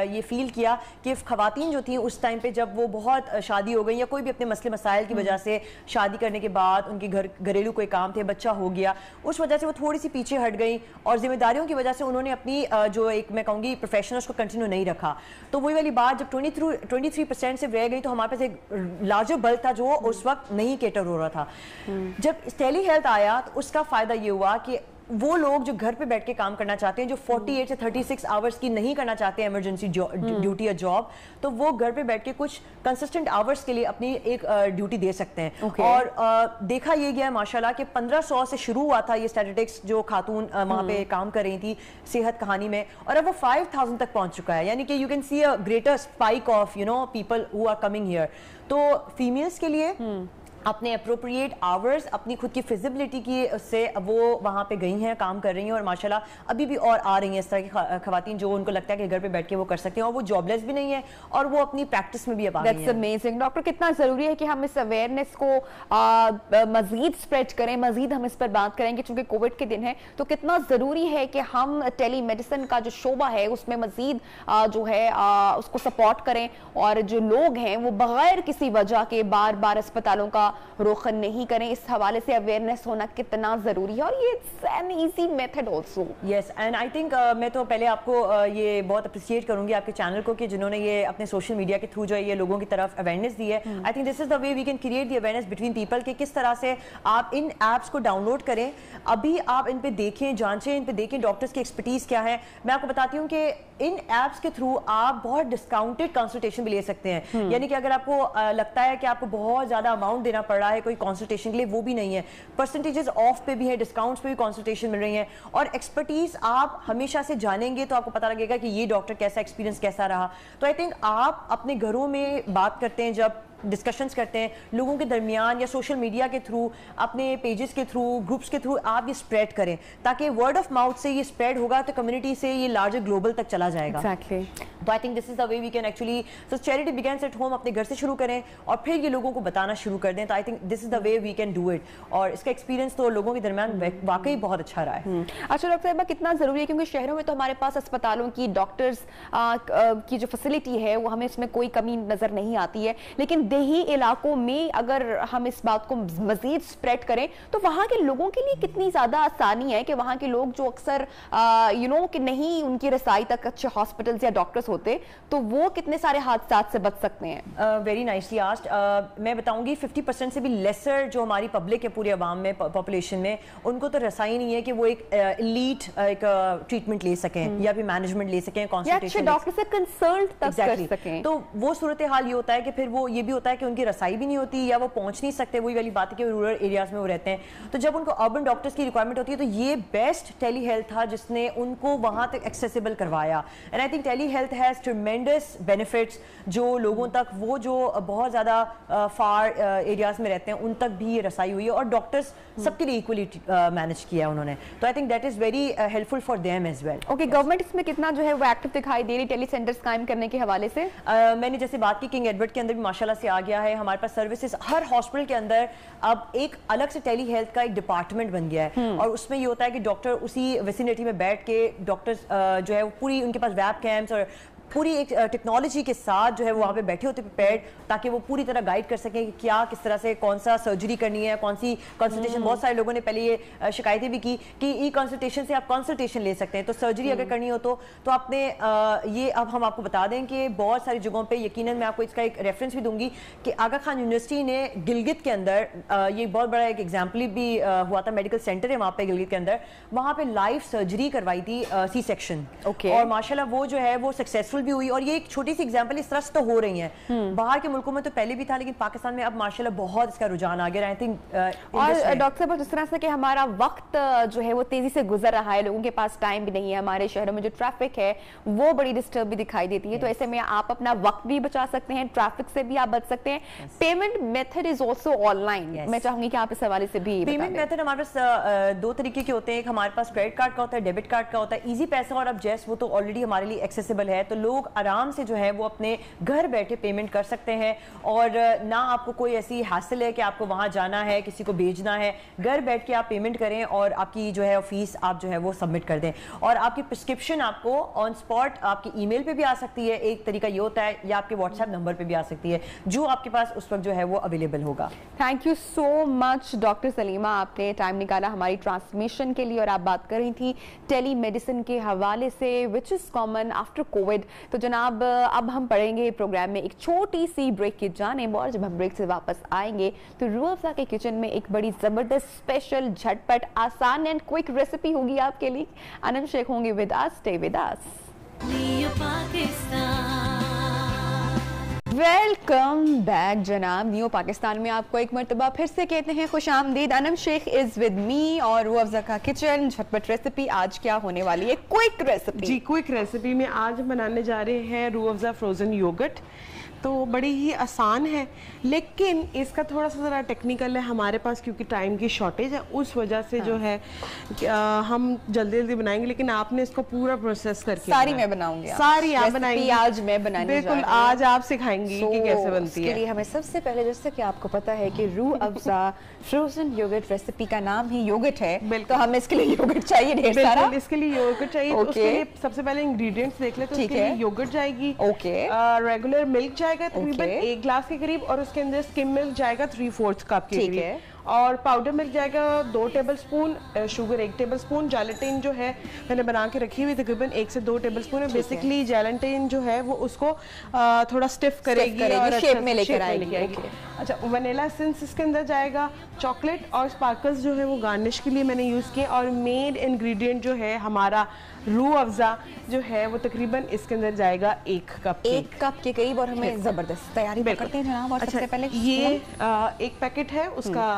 ये फील किया कि ख़वातीन जो थी उस टाइम पे जब वो बहुत शादी हो गई या कोई भी अपने मसले मसाइल की वजह से शादी करने के बाद उनके घरेलू कोई काम थे, बच्चा हो गया, उस वजह से वो थोड़ी सी पीछे हट गई और जिम्मेदारियों की वजह से उन्होंने अपनी जो एक मैं कहूँगी प्रोफेशनल उसको कंटिन्यू नहीं रखा। तो वही वाली बात, जब 23% से रह गई तो हमारे पास एक लार्जर बल्क था जो उस वक्त नहीं केटर हो रहा था। जब टेली हेल्थ आया तो उसका फायदा ये हुआ कि वो लोग जो घर पे बैठ के काम करना चाहते हैं, जो 48 से 36 आवर्स की नहीं करना चाहते हैं इमरजेंसी ड्यूटी या जॉब, तो वो घर पे बैठ के कुछ कंसिस्टेंट आवर्स के लिए अपनी एक ड्यूटी दे सकते हैं। और देखा ये गया माशाल्लाह कि 1500 से शुरू हुआ था ये स्टैटिस्टिक्स, जो खातून वहाँ पे काम कर रही थी सेहत कहानी में, और अब वो 5000 तक पहुंच चुका है। यानी कि you can see a greater spike of people who are coming here. तो फीमेल्स के लिए अपने अप्रोप्रिएट आवर्स, अपनी खुद की फिजिबिलिटी की उससे वो वहाँ पे गई हैं, काम कर रही हैं, और माशाल्लाह अभी भी और आ रही हैं इस तरह की खवातीन जो उनको लगता है कि घर पे बैठ के वो कर सकती हैं, और वो जॉबलेस भी नहीं है और वो अपनी प्रैक्टिस में भी अब आ गई हैं। That's amazing। डॉक्टर, कितना ज़रूरी है कि हम इस अवेयरनेस को मज़ीद स्प्रेड करें, मज़ीद हम इस पर बात करेंगे, चूँकि कोविड के दिन है तो कितना ज़रूरी है कि हम टेली मेडिसिन का जो शोबा है उसमें मज़ीद जो है उसको सपोर्ट करें, और जो लोग हैं वो बगैर किसी वजह के बार बार अस्पतालों का रुख नहीं करें। इस हवाले से अवेयरनेस होना कितना जरूरी है, और ये it's an easy method also. Yes, and I think मैं तो पहले आपको ये बहुत अप्रिशिएट करूंगी आपके चैनल को कि जिन्होंने ये अपने सोशल मीडिया के थ्रू जो है ये लोगों की तरफ अवेयरनेस दी है। I think this is the way we can create the awareness between people कि किस तरह से आप इन एप्स को डाउनलोड करें, अभी आप इन पे देखें, जांचें, इन पे देखें डॉक्टर्स की एक्सपर्टीज क्या है। मैं आपको बताती हूँ कि इन एप्स के थ्रू आप बहुत डिस्काउंटेड कंसल्टेशन भी ले सकते हैं। यानी कि अगर आपको लगता है कि आपको बहुत ज्यादा अमाउंट देना पड़ रहा है कोई कंसल्टेशन के लिए, वो भी नहीं है, परसेंटेजेस ऑफ पे भी है, डिस्काउंट्स पे भी कंसल्टेशन मिल रही है, और एक्सपर्टीज आप हमेशा से जानेंगे तो आपको पता लगेगा कि ये डॉक्टर कैसा, एक्सपीरियंस कैसा रहा। तो आई थिंक आप अपने घरों में बात करते हैं, जब डिस्कशंस करते हैं लोगों के दरमियान या सोशल मीडिया के थ्रू, अपने पेजेस के थ्रू, ग्रुप्स के थ्रू आप ये स्प्रेड करें, ताकि वर्ड ऑफ माउथ से ये स्प्रेड होगा तो कम्युनिटी से ये लार्जर ग्लोबल तक चला जाएगा। Exactly. तो I think this is the way we can actually, so charity begins at home, अपने घर से शुरू करें और फिर ये लोगों को बताना शुरू कर दें। तो I think this is the way we can do it, और इसका एक्सपीरियंस तो लोगों के दरमियान वाकई बहुत अच्छा रहा है। अच्छा डॉक्टर साहिबा, कितना जरूरी है, क्योंकि शहरों में तो हमारे पास अस्पतालों की, डॉक्टर्स की जो फैसिलिटी है वो हमें उसमें कोई कमी नजर नहीं आती है, लेकिन देही इलाकों में अगर हम इस बात को मजीद स्प्रेड करें तो वहां के लोगों के लिए कितनी ज्यादा आसानी है कि वहां के लोग जो अक्सर कि नहीं उनकी रसाई तक अच्छे हॉस्पिटल्स या डॉक्टर्स होते, तो वो कितने सारे हादसा से बच सकते हैं। Very nicely asked. मैं बताऊंगी 50% से भी लेसर जो हमारी पब्लिक है पूरे अवाम में, पॉपुलेशन में, उनको तो रसाई नहीं है कि वो एक एलीट एक ट्रीटमेंट ले सकें या फिर मैनेजमेंट ले सकें, कंसल्टेशन डॉक्टर से कंसल्ट तक कर सकें। तो वो सूरत हाल ये होता है कि फिर वो ये भी होता है कि उनकी रसाई भी नहीं होती या वो पहुंच नहीं सकते, वही वाली बात है कि रूरल एरियाज में वो रहते हैं। तो जब उनको अर्बन डॉक्टर्स की रिक्वायरमेंट होती है तो ये बेस्ट टेली हेल्थ था जिसने उनको वहां तक एक्सेसिबल करवाया। And I think telehealth has tremendous benefits, जो लोगों तक, वो जो बहुत ज्यादा फार एरियाज में रहते हैं उन तक भी ये रसाई हुई है, और डॉक्टर्स सबके लिए इक्वली मैनेज किया है उन्होंने। तो I think that is very helpful for them as well. Okay, government इसमें कितना जो है वो एक्टिव दिखाई दे रही टेली सेंटर्स कायम करने के हवाले से? मैंने जैसे बात की, किंग एडवर्ड के अंदर भी माशाल्लाह से आ गया है, हमारे पास सर्विसेज हर हॉस्पिटल के अंदर अब एक अलग से टेली हेल्थ का एक डिपार्टमेंट बन गया है, और उसमें ये होता है कि डॉक्टर उसी विसिनिटी में बैठ के डॉक्टर्स जो है वो पूरी उनके पास वेब कैम्स और पूरी एक टेक्नोलॉजी के साथ जो है वो वहाँ पे बैठे होते प्रिपेयर्ड, ताकि वो पूरी तरह गाइड कर सकें कि क्या, किस तरह से, कौन सा सर्जरी करनी है, कौन सी कंसल्टेशन। बहुत सारे लोगों ने पहले ये शिकायतें भी की कि ई कंसल्टेशन से आप कंसल्टेशन ले सकते हैं, तो सर्जरी अगर करनी हो तो आपने ये, अब हम आपको बता दें कि बहुत सारी जगहों पे, यकीनन मैं आपको इसका एक रेफरेंस भी दूंगी कि आगा खान यूनिवर्सिटी ने गिलगित के अंदर, ये बहुत बड़ा एक एग्जाम्पल भी हुआ था, मेडिकल सेंटर है वहाँ पे गिलगित के अंदर, वहाँ पे लाइव सर्जरी करवाई थी, सी सेक्शन, और माशाल्लाह वो जो है वो सक्सेसफुल भी हुई। और ये एक छोटी सी एग्जांपल इस तरह से तो हो रही है, बाहर के मुल्कों में तो पहले भी था, लेकिन पाकिस्तान में अब माशाल्लाह बहुत इसका रुझान आ गया। आई थिंक और डॉक्टर साहब, जिस तरह से कि हमारा वक्त जो है वो तेजी से गुजर रहा है, लोगों के पास टाइम भी नहीं है, हमारे शहरों में जो ट्रैफिक है वो बड़ी डिस्टर्ब भी दिखाई देती है, तो ऐसे में आप अपना वक्त भी बचा सकते हैं, ट्रैफिक से भी आप बच सकते हैं। Payment method is also online, मैं चाहूंगी कि आप इस हवाले से भी पेमेंट मेथड हमारे पास दो तरीके के होते हैं, एक हमारे पास क्रेडिट कार्ड का होता है, डेबिट कार्ड का होता है, इजी पैसा और अब जैस, वो तो ऑलरेडी हमारे लिए एक्सेसिबल है, तो लोग आराम से जो है वो अपने घर बैठे पेमेंट कर सकते हैं, और ना आपको कोई ऐसी हासिल है कि आपको वहां जाना है, किसी को भेजना है, घर बैठ के आप पेमेंट करें और आपकी जो है फीस आप जो है वो सबमिट कर दें, और आपकी प्रिस्क्रिप्शन आपको ऑन स्पॉट आपकी ईमेल पे भी आ सकती है, एक तरीका ये होता है, या आपके व्हाट्सएप नंबर पे भी आ सकती है, जो आपके पास उस वक्त जो है वो अवेलेबल होगा। Thank you so much doctor Salima, आपने टाइम निकाला हमारी ट्रांसमिशन के लिए, और आप बात कर रही थी टेली मेडिसिन के हवाले से, which is common after Covid, तो जनाब अब हम पढ़ेंगे प्रोग्राम में एक छोटी सी ब्रेक की जानिब, और जब हम ब्रेक से वापस आएंगे तो रूह अफ़ज़ा के किचन में एक बड़ी ज़बरदस्त स्पेशल झटपट आसान एंड क्विक रेसिपी होगी आपके लिए। अनम शेख होंगे with us, stay with us. Neo Pakistan. Welcome back जनाब। न्यू पाकिस्तान में आपको एक मरतबा फिर से कहते हैं खुश आमदीद। Anam Shaikh is with me और रूह अफ़ज़ा का किचन झटपट रेसिपी आज क्या होने वाली है? Quick recipe. जी, क्विक रेसिपी में आज हम बनाने जा रहे हैं रूह अफ़ज़ा फ्रोज़न योगर्ट। तो बड़ी ही आसान है, लेकिन इसका थोड़ा सा ज़रा टेक्निकल है हमारे पास, क्योंकि टाइम की शॉर्टेज है, उस वजह से जो है हम जल्दी जल्दी बनाएंगे, लेकिन आपने इसको पूरा प्रोसेस करके सारी मैं बनाऊंगी, सारी आप बनाएंगी। आज मैं बनाने बिल्कुल, आज आप सिखाएंगी कि कैसे बनती है। इसके लिए हमें सबसे पहले, जैसे कि आपको पता है कि Rooh Afza frozen yogurt recipe का नाम ही योगर्ट है, तो हमें इसके लिए योगर्ट चाहिए ढेर सारा। इसके लिए योगर्ट चाहिए। तो उसके लिए सबसे पहले इंग्रेडिएंट्स देख ले। तो इसके लिए योगर्ट जाएगी, रेगुलर मिल्क जाएगा तकरीबन 1 ग्लास के करीब, और उसके अंदर स्किम मिल्क जाएगा 3/4 कप के करीब, और पाउडर मिल्क जाएगा 2 टेबलस्पून, शुगर 1 टेबलस्पून, जेलेटिन जो है मैंने बना के रखी हुई तकरीबन 1 से 2 टेबलस्पून है। बेसिकली जेलेटिन जो है वो उसको थोड़ा स्टिफ करेगी और शेप में लेकर आएगी। अच्छा, वनीला एसेंस इसके अंदर जाएगा, चॉकलेट और स्पार्कल्स जो है वो गार्निश के लिए मैंने यूज़ किए, और मेन इंग्रेडिएंट जो है हमारा रूह अफ़ज़ा जो है वो तकरीबन इसके अंदर जाएगा 1 कप के करीब, और हमें ज़बरदस्त तैयारी करते हैं जनाब। और सबसे पहले ये 1 पैकेट है उसका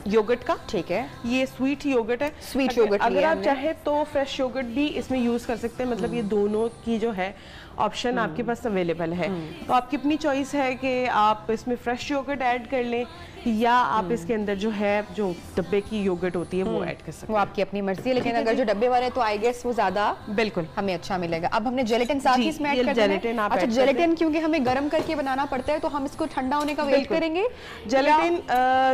योगर्ट का, ठीक है। ये स्वीट योगर्ट है, स्वीट योगर्ट। अगर आप चाहे तो फ्रेश योगर्ट भी इसमें यूज कर सकते हैं, मतलब ये दोनों की जो है ऑप्शन आपके पास अवेलेबल है। तो आपकी अपनी चॉइस है कि आप इसमें फ्रेश योगर्ट ऐड कर लें, या आप इसके अंदर जो है जो डब्बे की योगर्ट होती है वो ऐड कर सकते हैं, वो आपकी अपनी मर्जी है। लेकिन अगर जो डब्बे वाले तो आई गेस वो ज्यादा बिल्कुल हमें अच्छा मिलेगा। अब हमने जेलेटिन साथ ही इसमें ऐड कर दिया। अच्छा, जेलेटिन क्योंकि हमें गर्म करके बनाना पड़ता है, तो हम इसको ठंडा होने का वेट करेंगे। जेलेटिन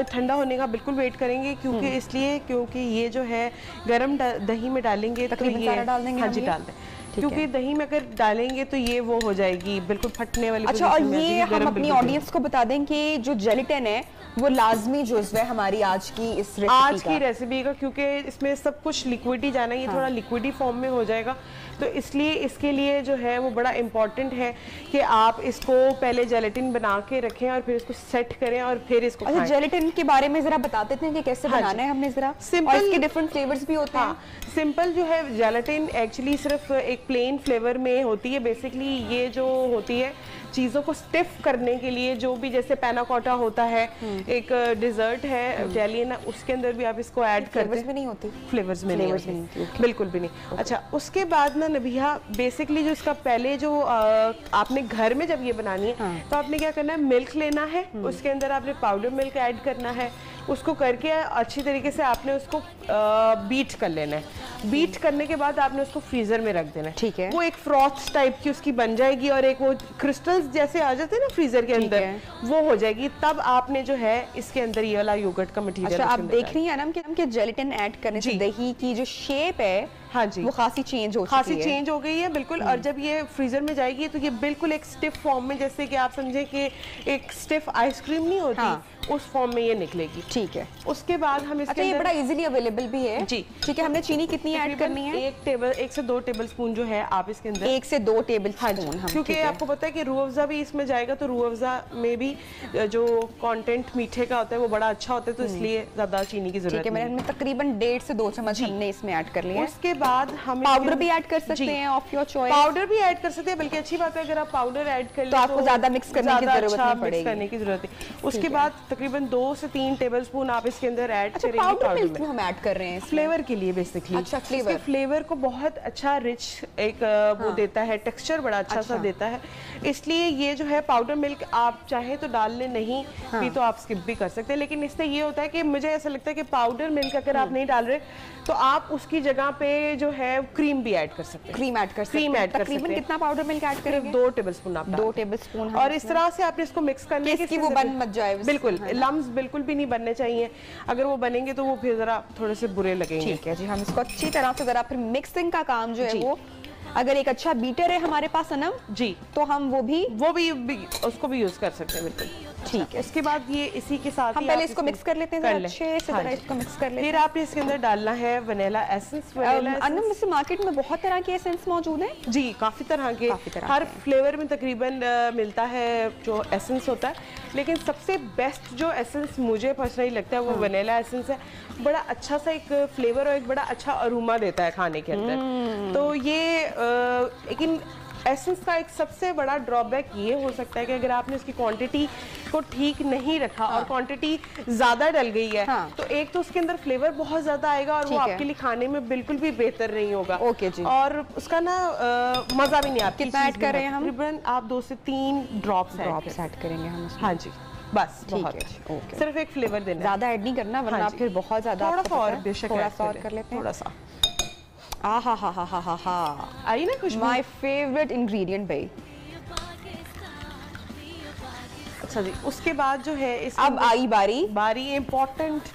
ठंडा होने का बिल्कुल वेट करेंगे, क्योंकि इसलिए क्योंकि ये जो है गर्म दही में डालेंगे तो ये डाल देंगे। हाँ जी, डाल दें, क्योंकि दही में अगर डालेंगे तो ये वो हो जाएगी बिल्कुल फटने वाली। अच्छा, और ये हम अपनी ऑडियंस को बता दें कि जो जेलेटिन है वो लाजमी जुज़्व है हमारी आज की इस रेसिपी का, क्योंकि इसमें सब कुछ लिक्विड ही जाना है, ये थोड़ा लिक्विडी फॉर्म में हो जाएगा, तो इसलिए इसके लिए जो है वो बड़ा इम्पोर्टेंट है कि आप इसको पहले जेलेटिन बना के रखें और फिर इसको सेट करें और फिर इसको खाएं। जेलेटिन के बारे में जरा बता देते हैं कि कैसे बनाना है हमने जरा। सिंपल, इसके डिफरेंट फ्लेवर्स भी होते हैं। सिंपल जो है जेलेटिन एक्चुअली सिर्फ एक प्लेन फ्लेवर में होती है। बेसिकली ये जो होती है चीज़ों को स्टिफ करने के लिए, जो भी जैसे पैना कोटा होता है, एक डिजर्ट है इटालियन, उसके अंदर भी आप इसको ऐड करते हैं। में नहीं होती, फ्लेवर्स में नहीं होती, बिल्कुल भी नहीं। अच्छा, उसके बाद ना नबिहा, बेसिकली जो इसका पहले जो आपने घर में जब ये बनानी है तो आपने क्या करना है, मिल्क लेना है, उसके अंदर आपने पाउडर मिल्क ऐड करना है, उसको करके अच्छी तरीके से आपने उसको बीट कर लेना है। बीट करने के बाद आपने उसको फ्रीजर में रख देना है, ठीक है। वो एक फ्रॉथ टाइप की उसकी बन जाएगी, और एक वो क्रिस्टल्स जैसे आ जाते हैं ना फ्रीजर के अंदर, वो हो जाएगी। तब आपने जो है इसके अंदर ये वाला योगर्ट का मटेरियल। अच्छा, आप देख रही हैं ना कि जेलेटिन ऐड करने से दही की जो शेप है, हाँ जी, वो खासी चेंज हो गई है बिल्कुल। और जब ये फ्रीजर में जाएगी तो ये बिल्कुल एक स्टिफ फॉर्म में, जैसे कि आप समझे कि एक स्टिफ आइसक्रीम नहीं होती, उस फॉर्म में ये निकलेगी, ठीक है। उसके बाद हम इसके ये बड़ा इजीली अवेलेबल भी है जी, ठीक है। हमने चीनी कितनी ऐड करनी है? 1 से 2 टेबल स्पून जो है आप इसके अंदर 1 से 2 टेबल स्पून, क्योंकि आपको पता है कि रूह अफ़ज़ा भी इसमें जाएगा, तो रूह अफ़ज़ा में भी जो कंटेंट मीठे का होता है वो बड़ा अच्छा होता है, तो इसलिए ज्यादा चीनी की जरूरत है। मैंने तकरीबन 1.5 से 2 चम्मच हमने इसमें ऐड कर लिया। उसके बाद हम पाउडर भी ऐड कर सकते हैं, ऑफ योर चॉइस। पाउडर भी ऐड कर सकते हैं, बल्कि अच्छी बात है अगर आप पाउडर ऐड कर लें तो आपको ज्यादा मिक्स करने की जरूरत नहीं पड़ेगी। उसके बाद तकरीबन 2 से 3 टेबलस्पून आप इसके अंदर ऐड करेंगे। पाउडर मिल्क हम ऐड कर रहे हैं फ्लेवर के लिए बेसिकली। अच्छा, फ्लेवर को बहुत अच्छा रिच एक वो देता है, टेक्सचर बड़ा अच्छा सा देता है, इसलिए ये जो है पाउडर मिल्क आप चाहे तो डाल लें, नहीं भी तो आप स्किप भी कर सकते हैं। लेकिन इससे ये होता है कि मुझे ऐसा लगता है कि पाउडर मिल्क अगर आप नहीं डाल रहे तो आप उसकी जगह पे जो है क्रीम भी ऐड कर सकते हैं। क्रीम ऐड कर सकते हैं। तकरीबन कितना पाउडर मिल्क ऐड करेंगे? 2 टेबलस्पून आप 2 टेबलस्पून। और इस तरह से आपने इसको मिक्स करना है कि वो बन मत जाए, बिल्कुल लम्स बिल्कुल भी नहीं बनने चाहिए, अगर वो बनेंगे तो वो फिर जरा थोड़े से बुरे लगेंगे। ठीक है जी, हम इसको अच्छी तरह से जरा फिर मिक्सिंग का काम जो है वो, अगर एक अच्छा बीटर है हमारे पास अनम जी, तो हम वो भी उसको भी यूज कर सकते हैं। बिल्कुल ठीक है। उसके बाद ये इसी के साथ हम ही पहले आप इसको मिक्स कर लेते हैं, अच्छे से तरह इसको मिक्स कर लेते हैं। फिर आपने इसके अंदर डालना है वनीला एसेंस। अनम, इससे मार्केट में बहुत तरह के एसेंस मौजूद हैं जी, काफ़ी तरह के, हर फ्लेवर में तकरीबन मिलता है जो एसेंस होता है, लेकिन सबसे बेस्ट जो एसेंस मुझे पर्सनली लगता है वो वनीला एसेंस है। बड़ा अच्छा सा एक फ्लेवर और एक बड़ा अच्छा अरोमा देता है खाने के अंदर। तो ये लेकिन एसेंस का एक सबसे बड़ा ड्रॉबैक ये हो सकता है कि अगर आपने उसकी क्वांटिटी को ठीक नहीं रखा और क्वांटिटी ज्यादा डल गई है, तो एक तो उसके अंदर फ्लेवर बहुत ज्यादा आएगा और वो आपके लिए खाने में बिल्कुल भी बेहतर नहीं होगा। ओके जी। और उसका ना मजा भी नहीं आता। कितना ऐड कर रहे हैं हम? तकरीबन आप 2 से 3 ड्रॉप्स ऐड करेंगे हम उसमें। हाँ जी, बस बहुत है। ओके, सिर्फ एक फ्लेवर देना, ज्यादा ऐड नहीं करना वरना हाँ फिर बहुत ज्यादा। थोड़ा सा और बेशक थोड़ा सा और कर लेते हैं, थोड़ा सा। आई ना खुशबू, माय फेवरेट इंग्रेडिएंट भाई। अच्छा जी, उसके बाद जो है अब आई बारी इम्पोर्टेंट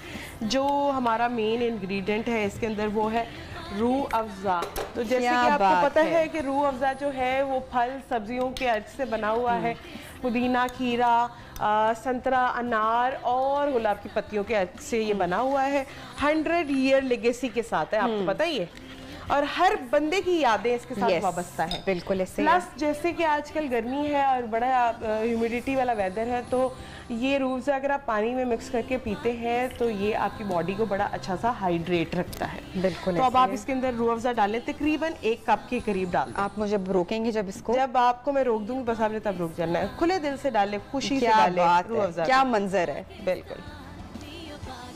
जो हमारा मेन इंग्रेडिएंट है इसके अंदर, वो है रूह अफ़ज़ा। तो जैसे कि आपको पता है कि रूह अफ़ज़ा जो है वो फल सब्जियों के अर्ज से बना हुआ है। पुदीना, खीरा, संतरा, अनार और गुलाब की पत्तियों के अर्ज से ये बना हुआ है। 100 ईयर लेगेसी के साथ है, आपको पता ही है, और हर बंदे की यादें इसके साथ वाबस्ता है। बिल्कुल ऐसे। प्लस जैसे कि आजकल गर्मी है और बड़ा ह्यूमिडिटी वाला वेदर है, तो ये रूह अफ़ज़ा अगर आप पानी में मिक्स करके पीते हैं तो ये आपकी बॉडी को बड़ा अच्छा सा हाइड्रेट रखता है। बिल्कुल। तो अब आप इसके अंदर रूह अफ़ज़ा डालें, तकरीबन 1 कप के करीब डाल। आप मुझे रोकेंगे जब इसको? जब आपको मैं रोक दूंगी बस आपने तब रुक जाना है। खुले दिल से डालें, खुशी से डालें रूह अफ़ज़ा। क्या मंजर है। बिल्कुल,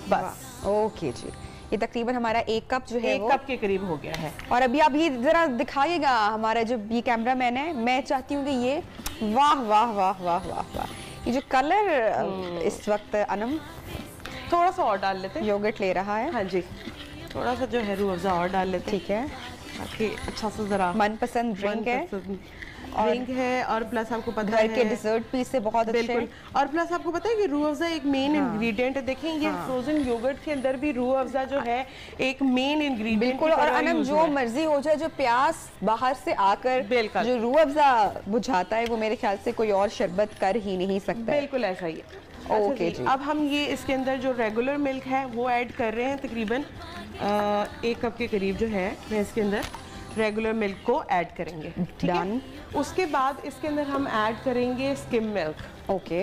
बस। ओके जी, ये तकरीबन हमारा 1 कप जो है 1 कप के करीब हो गया है। और अभी आप ये जरा दिखाइएगा हमारा जो ये कैमरा मैन है, मैं चाहती हूँ कि ये वाह वाह वाह वाह वाह वाह, ये जो कलर इस वक्त अनम थोड़ा सा और डाल लेते हैं। योगर्ट ले रहा है। हाँ जी, थोड़ा सा जो है रूह अफ़ज़ा और डाल लेते हैं। ठीक है, ताकि अच्छा सा जरा मनपसंद ड्रिंक है और प्लस आपको पता है घर के डिजर्ट पीस से बहुत अच्छे। बिल्कुल, और प्लस आपको पता है कि रूह अफ़ज़ा एक मेन इंग्रेडिएंट है। देखें ये फ्रोजन योगर्ट के अंदर भी रूह अफ़ज़ा जो है एक मेन इंग्रेडिएंट। बिल्कुल, और अनम जो मर्जी हो जाए, जो प्यास बाहर से आकर जो रूह अफ़ज़ा बुझाता है वो मेरे ख्याल से कोई और शरबत कर ही नहीं सकता। बिल्कुल ऐसा ही है। ओके जी, अब हम ये इसके अंदर जो रेगुलर मिल्क है वो ऐड कर रहे हैं। तकरीबन 1 कप के करीब जो है मैं इसके अंदर रेगुलर मिल्क को ऐड करेंगे। ठीक है, उसके बाद इसके अंदर हम ऐड करेंगे स्किम मिल्क। ओके,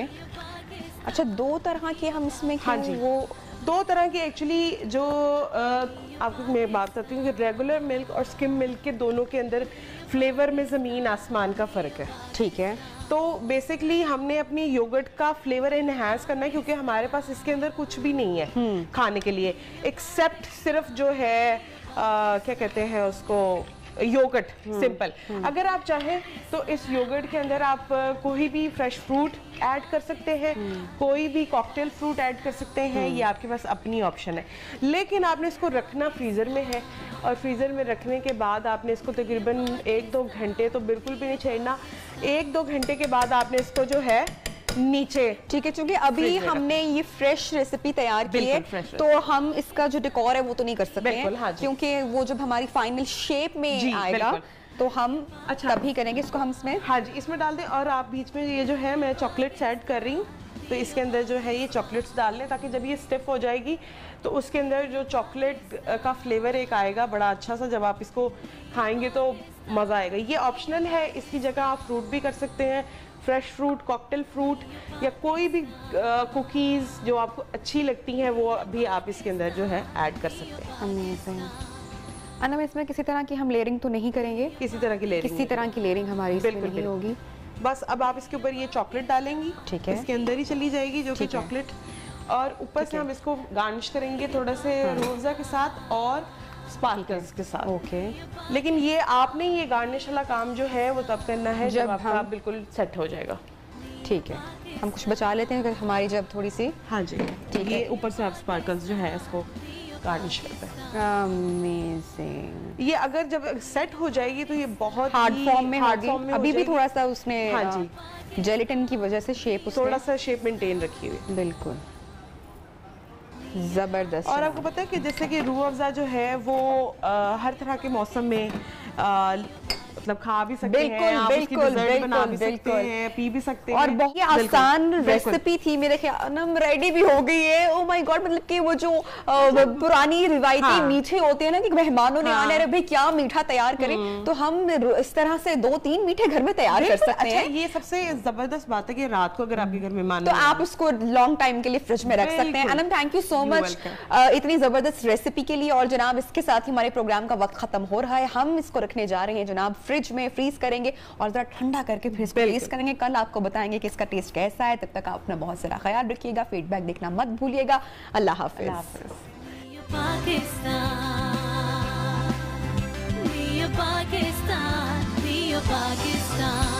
अच्छा 2 तरह के हम इसमें। हाँ जी, वो 2 तरह के एक्चुअली जो आपको मैं बात करती हूँ कि रेगुलर मिल्क और स्किम मिल्क के दोनों के अंदर फ्लेवर में ज़मीन आसमान का फ़र्क है। ठीक है, तो बेसिकली हमने अपनी योगर्ट का फ्लेवर इनहैंस करना है, क्योंकि हमारे पास इसके अंदर कुछ भी नहीं है खाने के लिए एक्सेप्ट सिर्फ जो है क्या कहते हैं उसको, योगर्ट सिंपल। अगर आप चाहें तो इस योगर्ट के अंदर आप कोई भी फ्रेश फ्रूट ऐड कर सकते हैं, कोई भी कॉकटेल फ्रूट ऐड कर सकते हैं, ये आपके पास अपनी ऑप्शन है। लेकिन आपने इसको रखना फ्रीज़र में है, और फ्रीज़र में रखने के बाद आपने इसको तकरीबन 1-2 घंटे तो बिल्कुल भी नहीं छोड़ना। 1-2 घंटे के बाद आपने इसको जो है नीचे, ठीक है, क्योंकि अभी हमने ये फ्रेश रेसिपी तैयार की है, तो हम इसका जो डेकोर है वो तो नहीं कर सकते हैं। हाँ, क्योंकि वो जब हमारी फाइनल शेप में आएगा तो हम तभी करेंगे इसको। हम इसमें, हाँ जी, इसमें डाल दें। और आप बीच में ये जो है मैं चॉकलेट्स ऐड कर रही हूँ, तो इसके अंदर जो है ये चॉकलेट्स डाल लें, ताकि जब ये स्टिफ हो जाएगी तो उसके अंदर जो चॉकलेट का फ्लेवर एक आएगा बड़ा अच्छा सा, जब आप इसको खाएंगे तो मज़ा आएगा। ये ऑप्शनल है, इसकी जगह आप फ्रूट भी कर सकते हैं, फ्रेश फ्रूट, कॉकटेल फ्रूट, या कोई भी कुकीज़ जो आपको अच्छी लगती हैं वो भी आप इसके अंदर जो है ऐड कर सकते हैं। अमेजिंग। अनम, इसमें किसी तरह की हम लेयरिंग तो नहीं करेंगे? किसी तरह की लेयरिंग हमारी बिल्कुल नहीं होगी। बस अब आप इसके ऊपर ये चॉकलेट डालेंगे। ठीक है, इसके अंदर ही चली जाएगी जो कि चॉकलेट, और ऊपर से हम इसको गार्निश करेंगे थोड़ा से रूह अफ़ज़ा के साथ और स्पार्कल्स के साथ। ओके, लेकिन ये आपने ये गार्निश वाला काम जो है वो तब करना है जब आपका बिल्कुल सेट हो जाएगा। ठीक है, हम कुछ बचा लेते हैं हमारी जब थोड़ी सी। हाँ जी, ठीक है, ऊपर से आप स्पार्कल्स जो है इसको गार्निश करते हैं। अमेजिंग। ये अगर जब सेट हो जाएगी तो ये बहुत हार्ड फॉर्म में होगी। अभी भी थोड़ा सा उसने, हाँ जी, जेलेटिन की वजह से शेप थोड़ा सा शेप मेंटेन रखी हुई। बिल्कुल जबरदस्त। और आपको पता है कि जैसे कि रूह अफ़ज़ा जो है वो हर तरह के मौसम में मतलब खा भी सकते हैं, आप उसकी dessert बना भी सकते हैं, पी भी सकते हैं। और बहुत आसान रेसिपी थी मेरे ख्याल ना, रेडी भी हो गई है। ओ माय गॉड, मतलब कि वो जो पुरानी रिवायती मीठे होते हैं ना कि मेहमानों ने आने, अरे भाई क्या मीठा तैयार करें, तो हम इस तरह से 2-3 मीठे घर में तैयार कर सकते हैं। ये सबसे जबरदस्त बात है कि रात को अगर आपके घर मेहमान तो आप उसको लॉन्ग टाइम के लिए फ्रिज में रख सकते हैं। Anam, thank you so much इतनी जबरदस्त रेसिपी के लिए। और जनाब, इसके साथ ही हमारे प्रोग्राम का वक्त खत्म हो रहा है। हम इसको रखने जा रहे हैं जनाब फ्रिज में, फ्रीज करेंगे और जरा ठंडा करके फिर इसको टेस्ट करेंगे। कल आपको बताएंगे कि इसका टेस्ट कैसा है। तब तक आप अपना बहुत सारा ख्याल रखिएगा, फीडबैक देखना मत भूलिएगा। अल्लाह हाफिज। पाकिस्तान, पाकिस्तान।